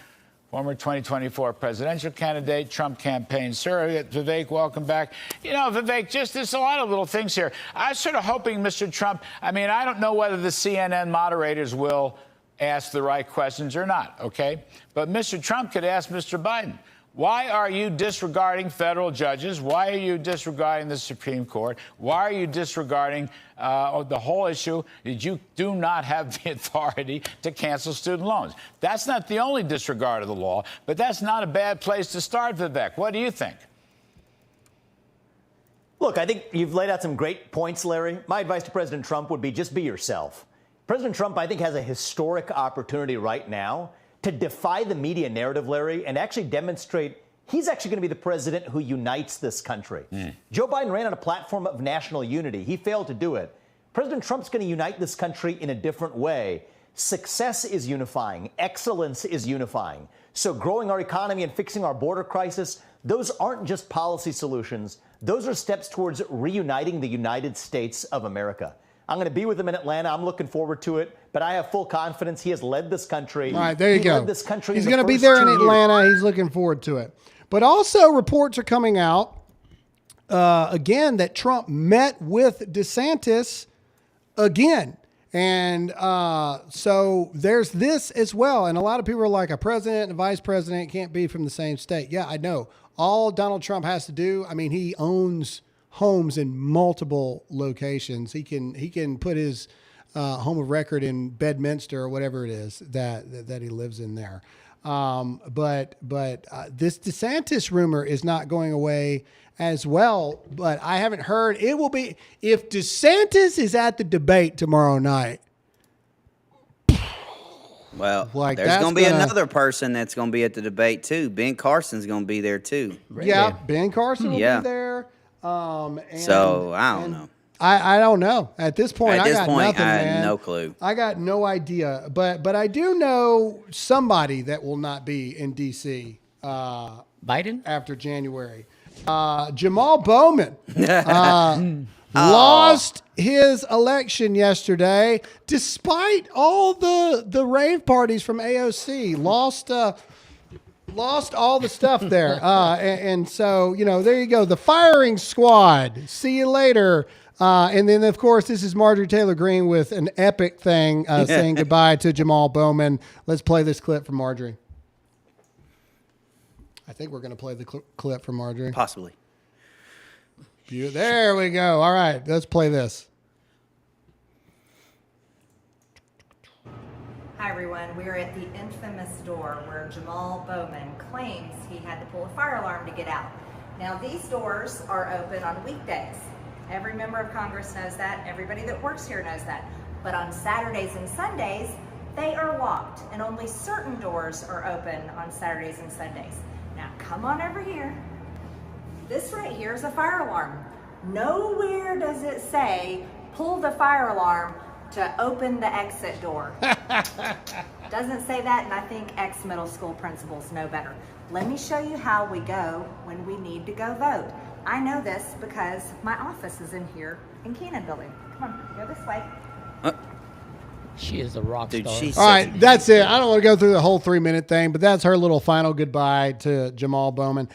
former 2024 presidential candidate, Trump campaign surrogate. Vivek, welcome back. Vivek, there's a lot of little things here. I was sort of hoping, Mr. Trump, I don't know whether the CNN moderators will ask the right questions or not, okay? But Mr. Trump could ask Mr. Biden, why are you disregarding federal judges? Why are you disregarding the Supreme Court? Why are you disregarding the whole issue that you do not have the authority to cancel student loans? That's not the only disregard of the law, but that's not a bad place to start, Vivek. What do you think? Look, I think you've laid out some great points, Larry. My advice to President Trump would be just be yourself. President Trump, I think, has a historic opportunity right now to defy the media narrative, Larry, and actually demonstrate he's actually going to be the president who unites this country. Joe Biden ran on a platform of national unity. He failed to do it. President Trump's going to unite this country in a different way. Success is unifying. Excellence is unifying. So growing our economy and fixing our border crisis, those aren't just policy solutions. Those are steps towards reuniting the United States of America. I'm going to be with him in Atlanta. I'm looking forward to it. But I have full confidence he has led this country. All right, there you go. Led this country He's going to be there in Atlanta. He's looking forward to it. But also reports are coming out, again, that Trump met with DeSantis again. And so there's this as well. And a lot of people are like, a president and a vice president can't be from the same state. Yeah, I know. All Donald Trump has to do, he owns homes in multiple locations. He can put his home of record in Bedminster or whatever it is that he lives in there. But this DeSantis rumor is not going away as well. But I haven't heard it will be if DeSantis is at the debate tomorrow night. Well, there's going to be another person that's going to be at the debate too. Ben Carson's going to be there too. Yeah, Ben Carson will be there. So I don't know. I don't know. At this point, I got nothing, I man. have no clue. I got no idea. But I do know somebody that will not be in D.C. Biden after January. Jamaal Bowman lost his election yesterday, despite all the rave parties from AOC. Lost all the stuff there. And so, there you go. The firing squad. See you later. And then, of course, this is Marjorie Taylor Greene with an epic thing saying goodbye to Jamaal Bowman. Let's play this clip from Marjorie. I think we're going to play the clip from Marjorie. Possibly. There we go. All right. Let's play this. Hi everyone, we are at the infamous door where Jamaal Bowman claims he had to pull a fire alarm to get out. Now these doors are open on weekdays. Every member of Congress knows that, everybody that works here knows that. But on Saturdays and Sundays, they are locked and only certain doors are open on Saturdays and Sundays. Now come on over here. This right here is a fire alarm. Nowhere does it say, pull the fire alarm to open the exit door. Doesn't say that, and I think ex-middle school principals know better. Let me show you how we go when we need to go vote. I know this because my office is in here in Keenan Building. Come on, go this way. She is a rock star. All right, that's it. I don't want to go through the whole 3-minute thing, but that's her little final goodbye to Jamaal Bowman.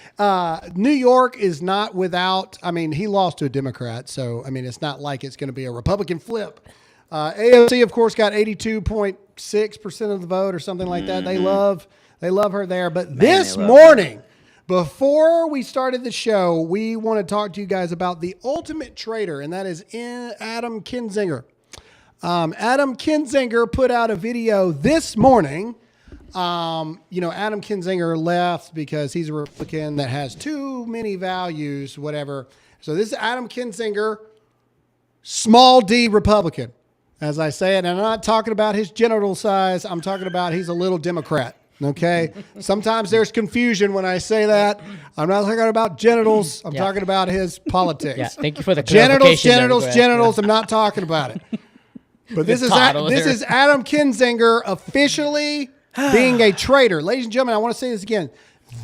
New York is not without, I mean, he lost to a Democrat, so, I mean, it's not like it's going to be a Republican flip. AOC, of course, got 82.6% of the vote or something like that. They love her there. But this morning, before we started the show, we want to talk to you guys about the ultimate traitor, and that is Adam Kinzinger. Adam Kinzinger put out a video this morning. Adam Kinzinger left because he's a Republican that has too many values, whatever. So this is Adam Kinzinger, small d Republican, as I say it. And I'm not talking about his genital size. I'm talking about he's a little Democrat. Okay. Sometimes there's confusion when I say that. I'm not talking about genitals. I'm talking about his politics. Yeah, thank you for the genitals. clarification. I'm not talking about it. But this is Adam Kinzinger officially being a traitor. Ladies and gentlemen, I want to say this again.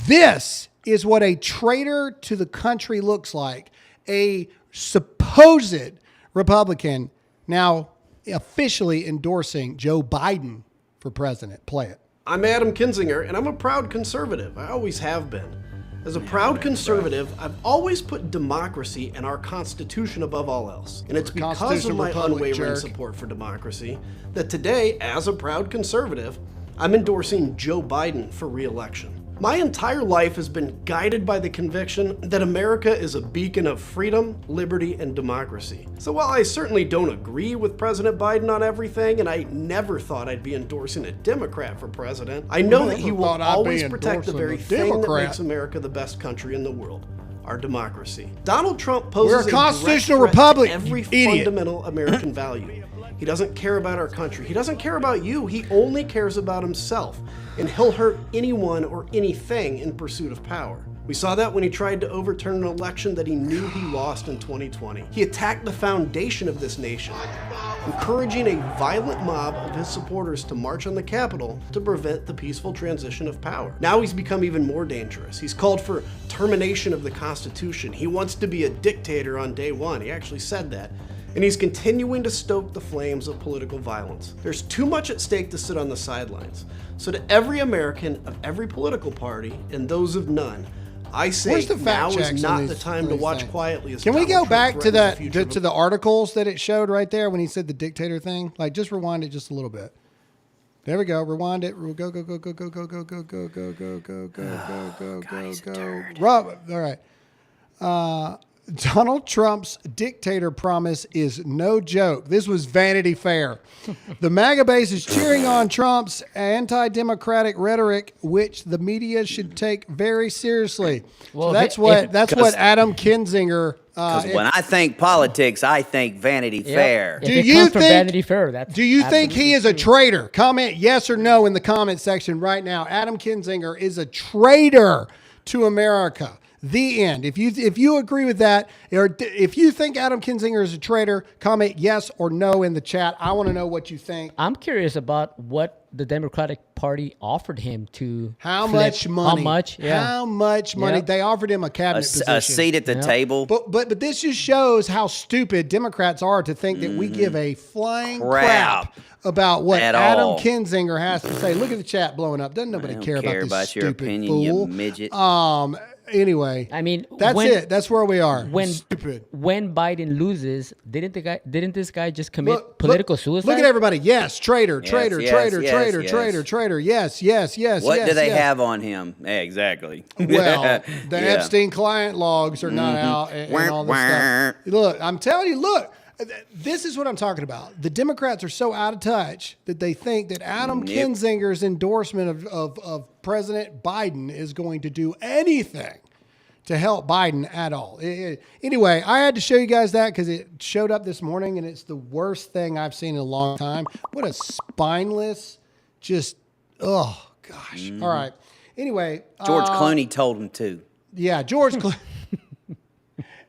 This is what a traitor to the country looks like. A supposed Republican now officially endorsing Joe Biden for president. Play it. I'm Adam Kinzinger, and I'm a proud conservative. I always have been. As a proud conservative, I've always put democracy and our Constitution above all else. And it's because of my unwavering support for democracy that today, as a proud conservative, I'm endorsing Joe Biden for re-election. My entire life has been guided by the conviction that America is a beacon of freedom, liberty, and democracy. So while I certainly don't agree with President Biden on everything, and I never thought I'd be endorsing a Democrat for president, I know that he will always protect the very thing that makes America the best country in the world, our democracy. Donald Trump poses a constitutional direct threat republic, to every idiot. fundamental American value. He doesn't care about our country. He doesn't care about you. He only cares about himself. And he'll hurt anyone or anything in pursuit of power. We saw that when he tried to overturn an election that he knew he lost in 2020. He attacked the foundation of this nation, encouraging a violent mob of his supporters to march on the Capitol to prevent the peaceful transition of power. Now he's become even more dangerous. He's called for termination of the Constitution. He wants to be a dictator on day one. He actually said that. And he's continuing to stoke the flames of political violence. There's too much at stake to sit on the sidelines. So to every American of every political party and those of none, I say now is not the time to watch quietly. Can we go back to that to the articles that it showed right there when he said the dictator thing? Like, just rewind it just a little bit. There we go. Rewind it. Go. Rob. All right. Donald Trump's dictator promise is no joke. This was Vanity Fair. The MAGA base is cheering on Trump's anti-democratic rhetoric, which the media should take very seriously. Well, so that's what Adam Kinzinger. Because when I think politics, I think Vanity Fair. Do you think he is a traitor? Comment yes or no in the comment section right now. Adam Kinzinger is a traitor to America. The end. If you agree with that, or if you think Adam Kinzinger is a traitor, comment yes or no in the chat. I want to know what you think. I'm curious about what the Democratic Party offered him to How flip. much money? How much? Yeah. How much money? Yep. They offered him a cabinet position. A seat at the table. But this just shows how stupid Democrats are to think that we give a flying crap about what Adam Kinzinger has to say. Look at the chat blowing up. Doesn't nobody care about this stupid your opinion, fool? you midget. Anyway, I mean, that's it. That's where we are. When Biden loses, didn't this guy just commit political suicide? Look at everybody. Yes, traitor. Yes. Traitor. Yes. What do they have on him? Exactly. Well, the Epstein client logs are not out and all this stuff. Look, I'm telling you, This is what I'm talking about. The Democrats are so out of touch that they think that Adam Kinzinger's endorsement of President Biden is going to do anything to help Biden at all. Anyway, I had to show you guys that because it showed up this morning, and it's the worst thing I've seen in a long time. What a spineless, just, oh, gosh. All right. Anyway. George Clooney told him to. Yeah, George Clooney.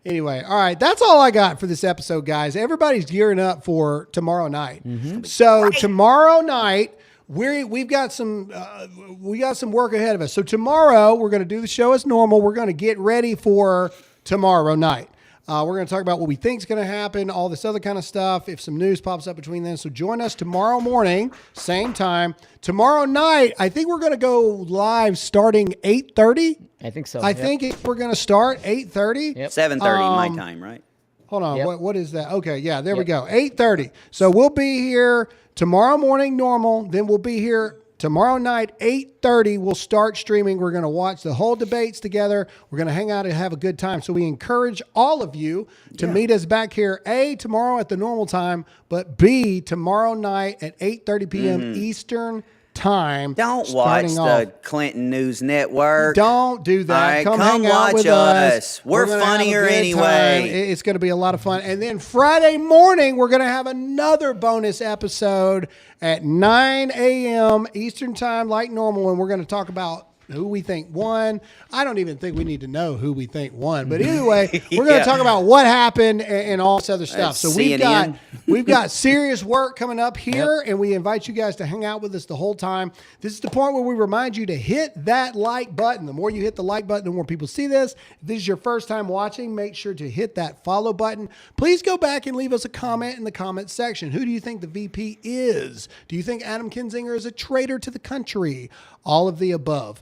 Anyway, all right, that's all I got for this episode, guys. Everybody's gearing up for tomorrow night. So tomorrow night, we got some work ahead of us. So tomorrow we're going to do the show as normal. We're going to get ready for tomorrow night. We're going to talk about what we think is going to happen, all this other kind of stuff, if some news pops up between then. So join us tomorrow morning, same time. Tomorrow night, I think we're going to go live starting 8:30. I think so. I think we're going to start 8:30. 7:30 my time, right? Hold on. What is that? Okay, yeah, there we go. 8:30. So we'll be here tomorrow morning normal. Then we'll be here tomorrow night, 8:30. We'll start streaming. We're going to watch the whole debates together. We're going to hang out and have a good time. So we encourage all of you to meet us back here, A, tomorrow at the normal time, but B, tomorrow night at 8:30 p.m. Eastern time. Don't watch the Clinton News Network. Don't do that. All right, come hang out watch with us. We're funnier anyway. It's going to be a lot of fun. And then Friday morning, we're going to have another bonus episode at 9 a.m. Eastern time, like normal, and we're going to talk about who we think won. I don't even think we need to know who we think won. But either way, we're going to talk about what happened and all this other stuff. So we've got serious work coming up here, and we invite you guys to hang out with us the whole time. This is the point where we remind you to hit that like button. The more you hit the like button, the more people see this. If this is your first time watching, make sure to hit that follow button. Please go back and leave us a comment in the comment section. Who do you think the VP is? Do you think Adam Kinzinger is a traitor to the country? All of the above.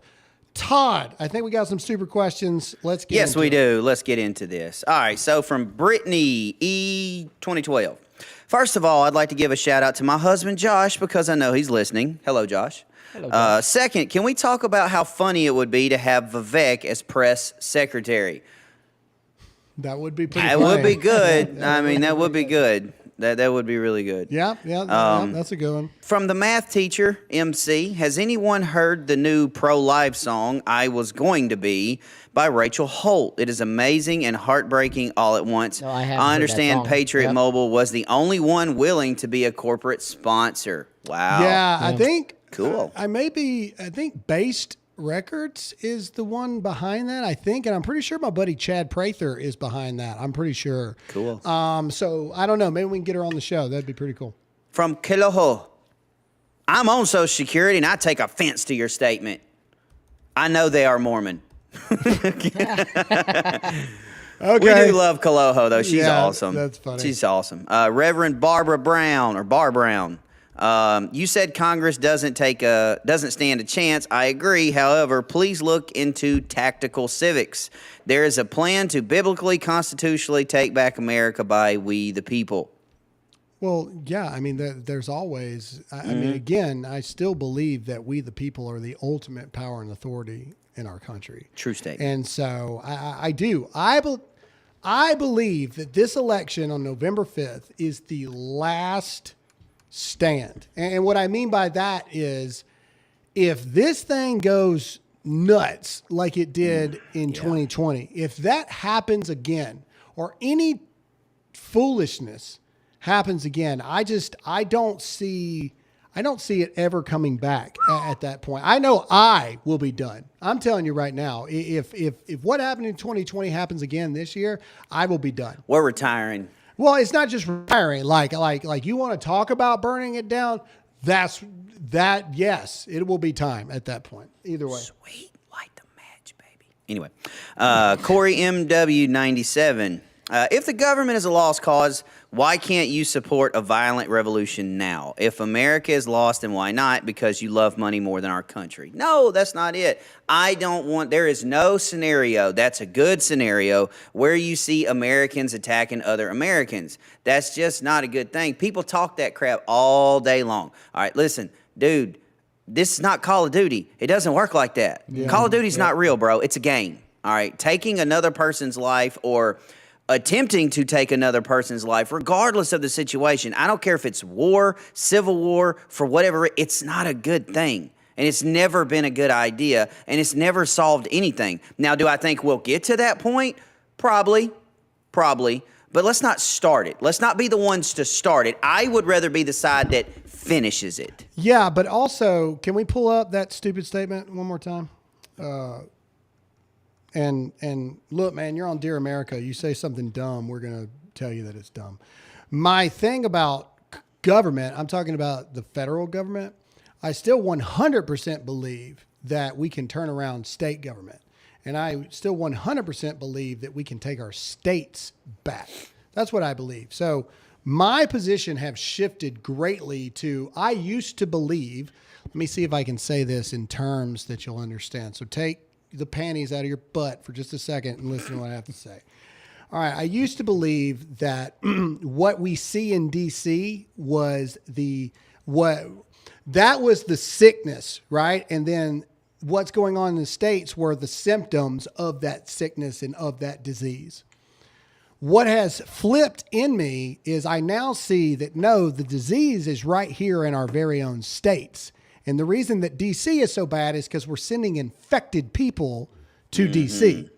Todd, I think we got some super questions. Let's get into it. Yes, we do. Let's get into this. All right, so from Brittany E 2012. First of all, I'd like to give a shout out to my husband, Josh, because I know he's listening. Hello, Josh. Hello, Josh. Second, can we talk about how funny it would be to have Vivek as press secretary? That would be pretty That would be good. I mean, that would be good. That would be really good. Yeah, that's a good one. From the math teacher, MC, has anyone heard the new pro-life song, I Was Going to Be, by Rachel Holt? It is amazing and heartbreaking all at once. No, I haven't I heard that understand song. Patriot Mobile was the only one willing to be a corporate sponsor. Wow. Yeah, I think. Cool. I think Based Records is the one behind that, I think, and I'm pretty sure my buddy Chad Prather is behind that. I'm pretty sure. Cool. So I don't know. Maybe we can get her on the show. That'd be pretty cool. From Kiloho, I'm on Social Security and I take offense to your statement. I know they are Mormon. Okay. We do love Kaloho, though. She's awesome. That's funny. She's awesome. Reverend Barbara Brown, or Bar Brown. You said Congress doesn't stand a chance. I agree. However, please look into tactical civics. There is a plan to biblically, constitutionally take back America by we the people. Well, yeah. I mean, there's always. I mean, again, I still believe that we the people are the ultimate power and authority in our country. True statement. And so I do. I believe that this election on November 5th is the last stand. And what I mean by that is if this thing goes nuts like it did in 2020, if that happens again or any foolishness happens again, I don't see it ever coming back at that point. I know I will be done. I'm telling you right now, if what happened in 2020 happens again this year, I will be done. We're retiring. Well, it's not just retiring. Like you want to talk about burning it down? Yes, it will be time at that point. Either way. Sweet, light the match, baby. Anyway, Corey MW97. If the government is a lost cause, why can't you support a violent revolution now? If America is lost, then why not? Because you love money more than our country. No, that's not it. There is no scenario that's a good scenario where you see Americans attacking other Americans. That's just not a good thing. People talk that crap all day long. All right, listen, dude, this is not Call of Duty. It doesn't work like that. Yeah. Call of Duty's not real, bro. It's a game. All right, taking another person's life or attempting to take another person's life, regardless of the situation. I don't care if it's war, civil war, for whatever, it's not a good thing. And it's never been a good idea, and it's never solved anything. Now, do I think we'll get to that point? Probably. But let's not start it. Let's not be the ones to start it. I would rather be the side that finishes it. Yeah, but also, can we pull up that stupid statement one more time? And look, man, you're on Dear America. You say something dumb, we're going to tell you that it's dumb. My thing about government, I'm talking about the federal government. I still 100% believe that we can turn around state government. And I still 100% believe that we can take our states back. That's what I believe. So my position have shifted greatly to, I used to believe, let me see if I can say this in terms that you'll understand. So take the panties out of your butt for just a second and listen to what I have to say. All right. I used to believe that what we see in DC was that was the sickness, right? And then what's going on in the states were the symptoms of that sickness and of that disease. What has flipped in me is I now see that no, the disease is right here in our very own states. And the reason that DC is so bad is because we're sending infected people to DC.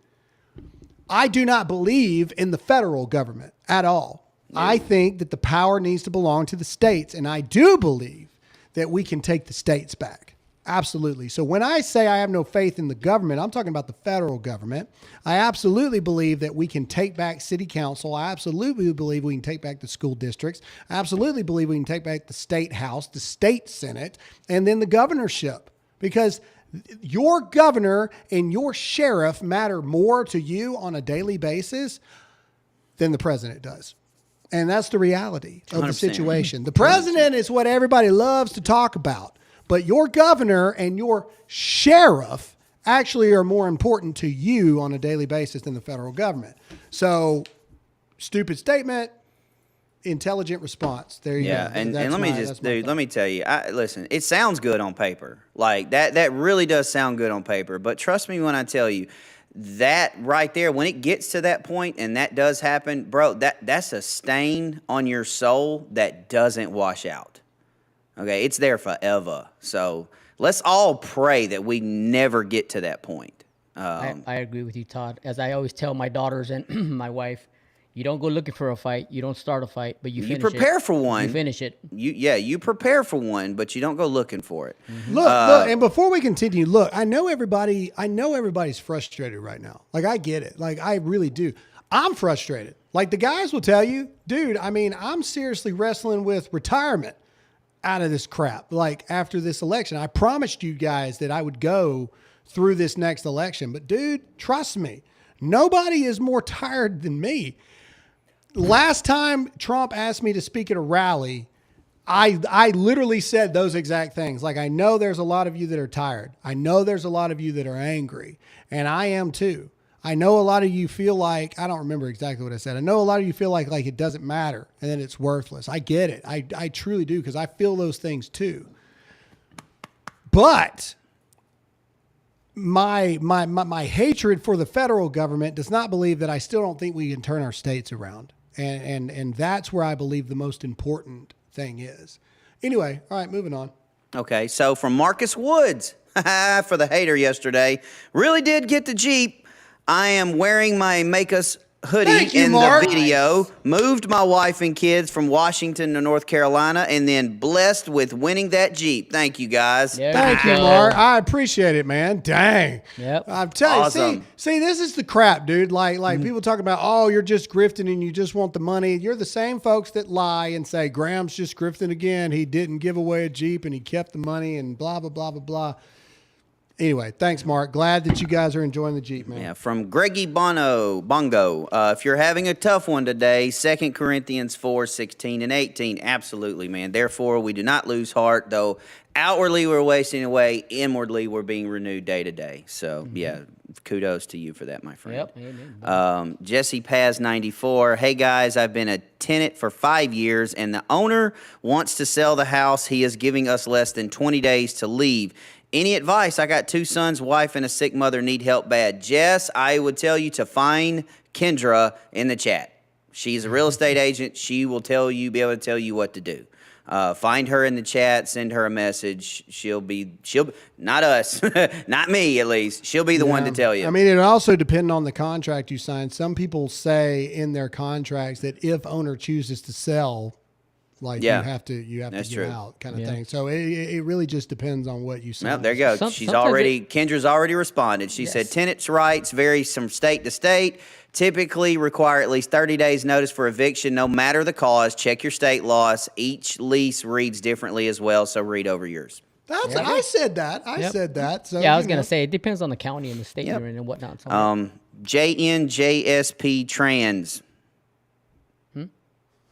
I do not believe in the federal government at all. I think that the power needs to belong to the states. And I do believe that we can take the states back. Absolutely. So when I say I have no faith in the government, I'm talking about the federal government. I absolutely believe that we can take back city council. I absolutely believe we can take back the school districts. I absolutely believe we can take back the state house, the state senate, and then the governorship, because your governor and your sheriff matter more to you on a daily basis than the president does. And that's the reality of the situation. The president is what everybody loves to talk about. But your governor and your sheriff actually are more important to you on a daily basis than the federal government. So, stupid statement, intelligent response. There you go. And let me tell you, listen, it sounds good on paper. Like that really does sound good on paper. But trust me when I tell you, that right there, when it gets to that point and that does happen, bro, that's a stain on your soul that doesn't wash out. Okay, it's there forever. So let's all pray that we never get to that point. I agree with you, Todd. As I always tell my daughters and my wife, you don't go looking for a fight. You don't start a fight, but you finish it. You prepare for one. You finish it. You prepare for one, but you don't go looking for it. Look, and before we continue, look, I know everybody's frustrated right now. Like, I get it. Like, I really do. I'm frustrated. Like, the guys will tell you, dude, I mean, I'm seriously wrestling with retirement out of this crap. Like, after this election, I promised you guys that I would go through this next election, but dude, trust me, nobody is more tired than me. Last time Trump asked me to speak at a rally, I literally said those exact things. Like, I know there's a lot of you that are tired. I know there's a lot of you that are angry, and I am too. I know a lot of you feel like, I don't remember exactly what I said. I know a lot of you feel like it doesn't matter and that it's worthless. I get it. I truly do, because I feel those things too. But my hatred for the federal government does not believe that I still don't think we can turn our states around. And that's where I believe the most important thing is. Anyway, all right, moving on. Okay, so from Marcus Woods, for the hater yesterday, really did get the Jeep. I am wearing my Make Us hoodie in the video, moved my wife and kids from Washington to North Carolina, and then blessed with winning that Jeep. Thank you, guys. Thank you, Mark. I appreciate it, man. Dang. Yep. I'm telling you, Awesome. see, this is the crap, dude. Like people talk about, oh, you're just grifting and you just want the money. You're the same folks that lie and say, Graham's just grifting again. He didn't give away a Jeep and he kept the money and blah, blah, blah, blah, blah. Anyway, thanks, Mark. Glad that you guys are enjoying the Jeep, man. Yeah, from Greggy Bongo. If you're having a tough one today, 2 Corinthians 4:16 and 18. Absolutely, man. Therefore, we do not lose heart, though outwardly we're wasting away, inwardly we're being renewed day to day. So, yeah, kudos to you for that, my friend. Yep. Amen. Jesse Paz 94. Hey, guys, I've been a tenant for 5 years, and the owner wants to sell the house. He is giving us less than 20 days to leave. Any advice? I got 2 sons, wife, and a sick mother, need help bad. Jess, I would tell you to find Kendra in the chat. She's a real estate agent. She will be able to tell you what to do. Find her in the chat, send her a message. She'll not us, not me at least. She'll be the one to tell you. I mean, it also depends on the contract you sign. Some people say in their contracts that if owner chooses to sell, like you have to get out kind of thing. So it really just depends on what you sign. Well, there you go. Kendra's already responded. She said tenants' rights vary from state to state. Typically require at least 30 days notice for eviction, no matter the cause. Check your state laws. Each lease reads differently as well, so read over yours. I said that. I said that. So I was going to say, it depends on the county and the state you're in and whatnot. JNJSP Trans.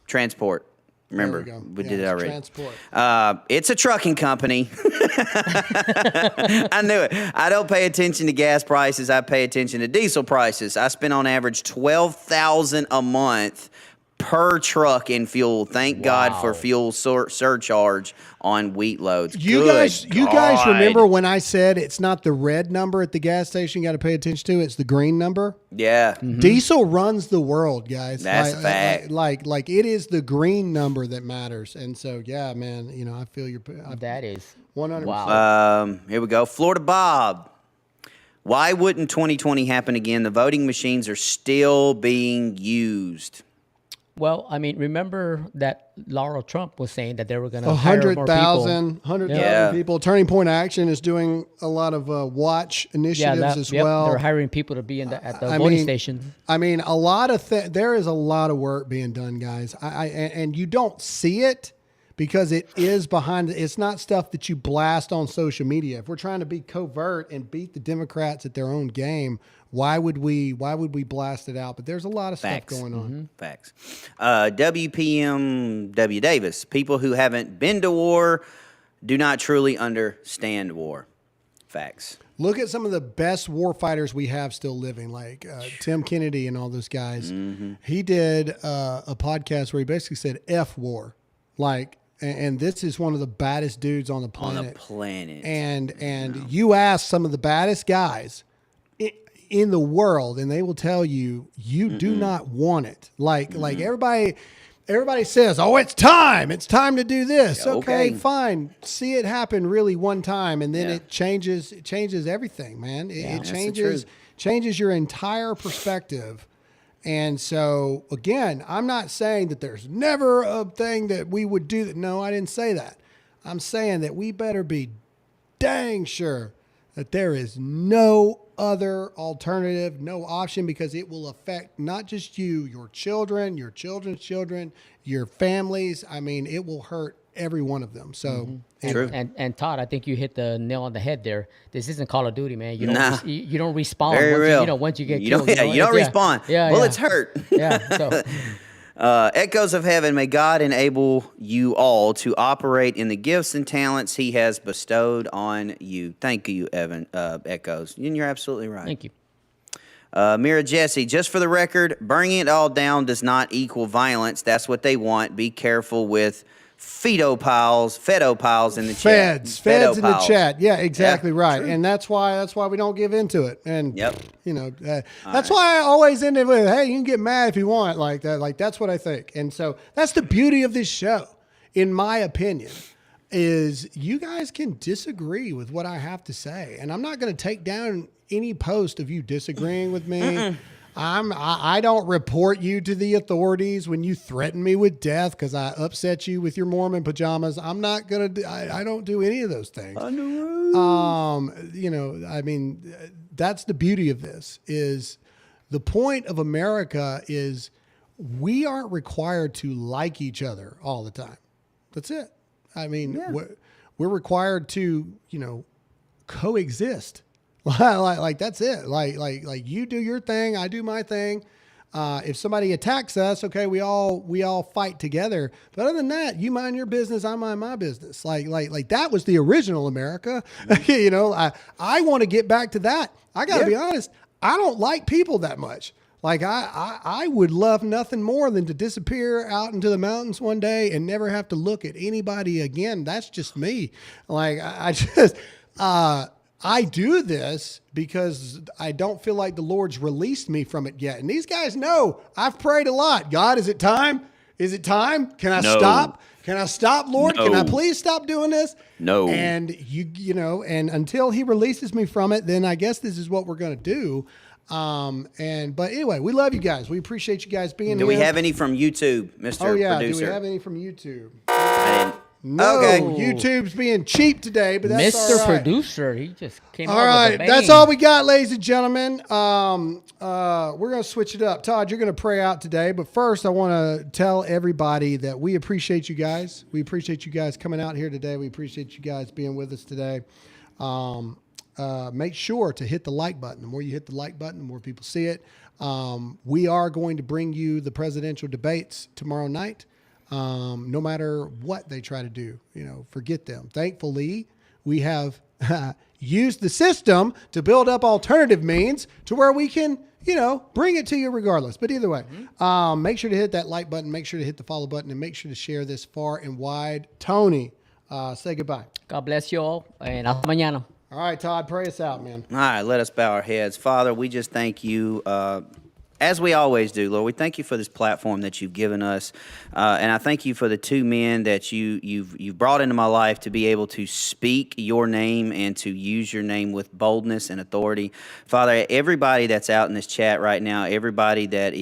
Transport. Remember, we did it already. Transport. It's a trucking company. I knew it. I don't pay attention to gas prices. I pay attention to diesel prices. I spend on average $12,000 a month per truck in fuel. Thank God for fuel surcharge on wheat loads. You guys remember when I said it's not the red number at the gas station you got to pay attention to, it's the green number? Yeah. Mm-hmm. Diesel runs the world, guys. That's a fact. Like it is the green number that matters. And so, yeah, man, I feel that is 100%. Wow. Here we go. Florida Bob. Why wouldn't 2020 happen again? The voting machines are still being used. Well, I mean, remember that Laura Trump was saying that they were going to hire more people. 100,000 people. Turning Point Action is doing a lot of watch initiatives as well. They're hiring people to be at the voting station. I mean, a lot of there is a lot of work being done, guys. And you don't see it because it is behind. It's not stuff that you blast on social media. If we're trying to be covert and beat the Democrats at their own game, why would we blast it out? But there's a lot of stuff going on. Facts. WPMW Davis. People who haven't been to war do not truly understand war. Facts. Look at some of the best war fighters we have still living, like Tim Kennedy and all those guys. Mm-hmm. He did a podcast where he basically said F war. And this is one of the baddest dudes on the planet. And you ask some of the baddest guys in the world, and they will tell you do not want it. Like everybody says, oh, it's time to do this. Okay, fine. See it happen really one time, and then it changes everything, man. It changes your entire perspective. And so again, I'm not saying that there's never a thing that we would do that. No, I didn't say that. I'm saying that we better be dang sure that there is no other alternative, no option, because it will affect not just you, your children, your children's children, your families. I mean, it will hurt every one of them. So, True. And Todd, I think you hit the nail on the head there. This isn't Call of Duty, man. You don't respawn. Very real. Once you get killed. You don't respawn. Bullets hurt. Yeah. So. Echoes of Heaven, may God enable you all to operate in the gifts and talents He has bestowed on you. Thank you, Evan. Echoes, and you're absolutely right. Thank you. Mira Jesse, just for the record, burning it all down does not equal violence. That's what they want. Be careful with fedo piles in the chat. Feds in the chat. Yeah, exactly right. True. And that's why we don't give into it. And that's why I always end it with, hey, you can get mad if you want, like that. Like that's what I think. And so that's the beauty of this show, in my opinion, is you guys can disagree with what I have to say, and I'm not going to take down any post of you disagreeing with me. I don't report you to the authorities when you threaten me with death because I upset you with your Mormon pajamas. I'm not gonna. I don't do any of those things. I mean, that's the beauty of this. Is the point of America is we aren't required to like each other all the time. That's it. I mean, we're required to coexist. Like that's it. Like you do your thing, I do my thing. If somebody attacks us, okay, we all fight together. But other than that, you mind your business, I mind my business. Like that was the original America. I want to get back to that. I got to be honest. I don't like people that much. Like I would love nothing more than to disappear out into the mountains one day and never have to look at anybody again. That's just me. Like I just I do this because I don't feel like the Lord's released me from it yet. And these guys know I've prayed a lot. God, is it time? Is it time? Can I stop? Can I stop, Lord? No. Can I please stop doing this? No. And and until he releases me from it, then I guess this is what we're going to do. But anyway, we love you guys. We appreciate you guys being here. Do we have any from YouTube, Mr. Oh yeah. Producer? Do we have any from YouTube? I didn't. No, Okay. YouTube's being cheap today, but that's Mr. all right. Producer, he just came All out right, with a bang. that's all we got, ladies and gentlemen. We're going to switch it up. Todd, you're going to pray out today, but first I want to tell everybody that we appreciate you guys. We appreciate you guys coming out here today. We appreciate you guys being with us today. Make sure to hit the like button. The more you hit the like button, the more people see it. We are going to bring you the presidential debates tomorrow night. No matter what they try to do, forget them. Thankfully, we have used the system to build up alternative means to where we can, bring it to you regardless. But either way, make sure to hit that like button, make sure to hit the follow button, and make sure to share this far and wide. Tony, say goodbye. God bless you all, and hasta mañana. All right, Todd, pray us out, man. All right, let us bow our heads. Father, we just thank you, as we always do, Lord. We thank you for this platform that you've given us, and I thank you for the two men that you've brought into my life to be able to speak your name and to use your name with boldness and authority. Father, everybody that's out in this chat right now, everybody that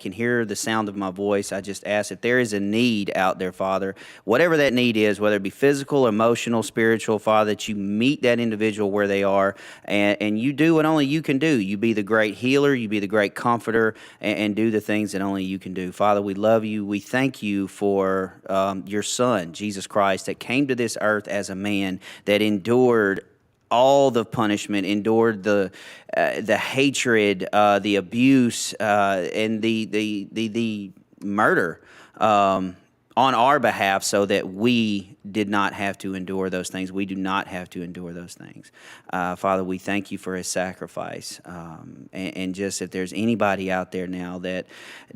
can hear the sound of my voice, I just ask if there is a need out there, Father, whatever that need is, whether it be physical, emotional, spiritual, Father, that you meet that individual where they are, and you do what only you can do. You be the great healer, you be the great comforter, and do the things that only you can do. Father, we love you. We thank you for your Son, Jesus Christ, that came to this earth as a man, that endured all the punishment, endured the hatred, the abuse, and the murder on our behalf, so that we did not have to endure those things. We do not have to endure those things. Father, we thank you for his sacrifice. And just if there's anybody out there now that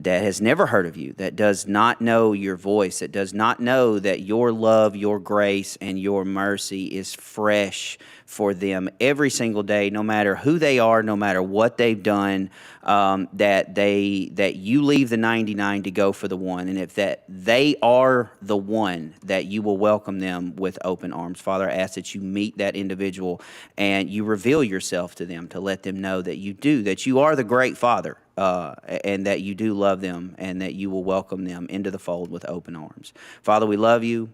has never heard of you, that does not know your voice, that does not know that your love, your grace, and your mercy is fresh for them every single day, no matter who they are, no matter what they've done, that you leave the 99 to go for the one, and if that they are the one, that you will welcome them with open arms. Father, I ask that you meet that individual and you reveal yourself to them, to let them know that you are the great Father, and that you do love them, and that you will welcome them into the fold with open arms. Father, we love you.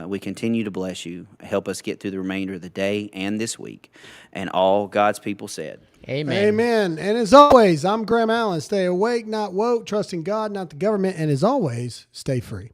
We continue to bless you. Help us get through the remainder of the day and this week. And all God's people said, Amen. Amen. And as always, I'm Graham Allen. Stay awake, not woke, trusting God, not the government. And as always, stay free.